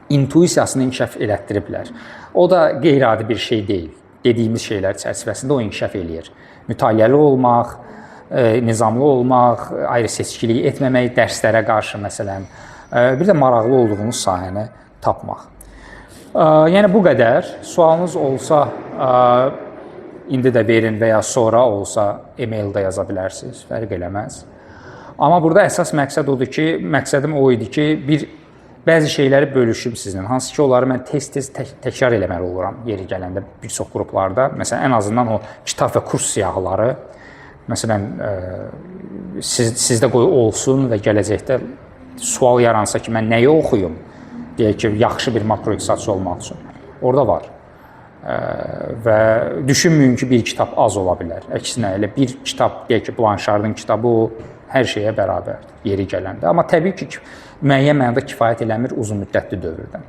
İntuisiyasını inkişaf elətdiriblər. O da qeyri-adi bir şey deyil. Dediyimiz şeylər çərçivəsində o inkişaf eləyir. Mütaliəli olmaq, nizamlı olmaq, ayrı seçkilik etməmək, dərslərə qarşı məsələn, bir də maraqlı olduğunuz sahəni tapmaq. Yəni bu qədər. Sualınız olsa, indi də verin və ya sonra olsa e-maildə yaza bilərsiniz, fərq eləməz. Amma burada əsas məqsəd odur ki, məqsədim o idi ki, bəzi şeyləri bölüşüm sizinlə. Hansı ki, onları mən tez-tez təkrar eləməli oluram yeri gələndə bir çox qruplarda. Məsələn, ən azından o kitab və kurs siyahıları, məsələn, sizdə qoy olsun və gələcəkdə sual yaransa ki, mən nəyi oxuyum, deyək ki, yaxşı bir makroiqtisadçı olmaq üçün. Orada var. Və düşünməyin ki, bir kitab az ola bilər. Əksinə, elə bir kitab, deyək ki, Blanşardın kitabı o hər şeyə bərabərdir yeri gələndə. Amma təbii ki, müəyyən mənada kifayət eləmir uzun müddətli dövrdə.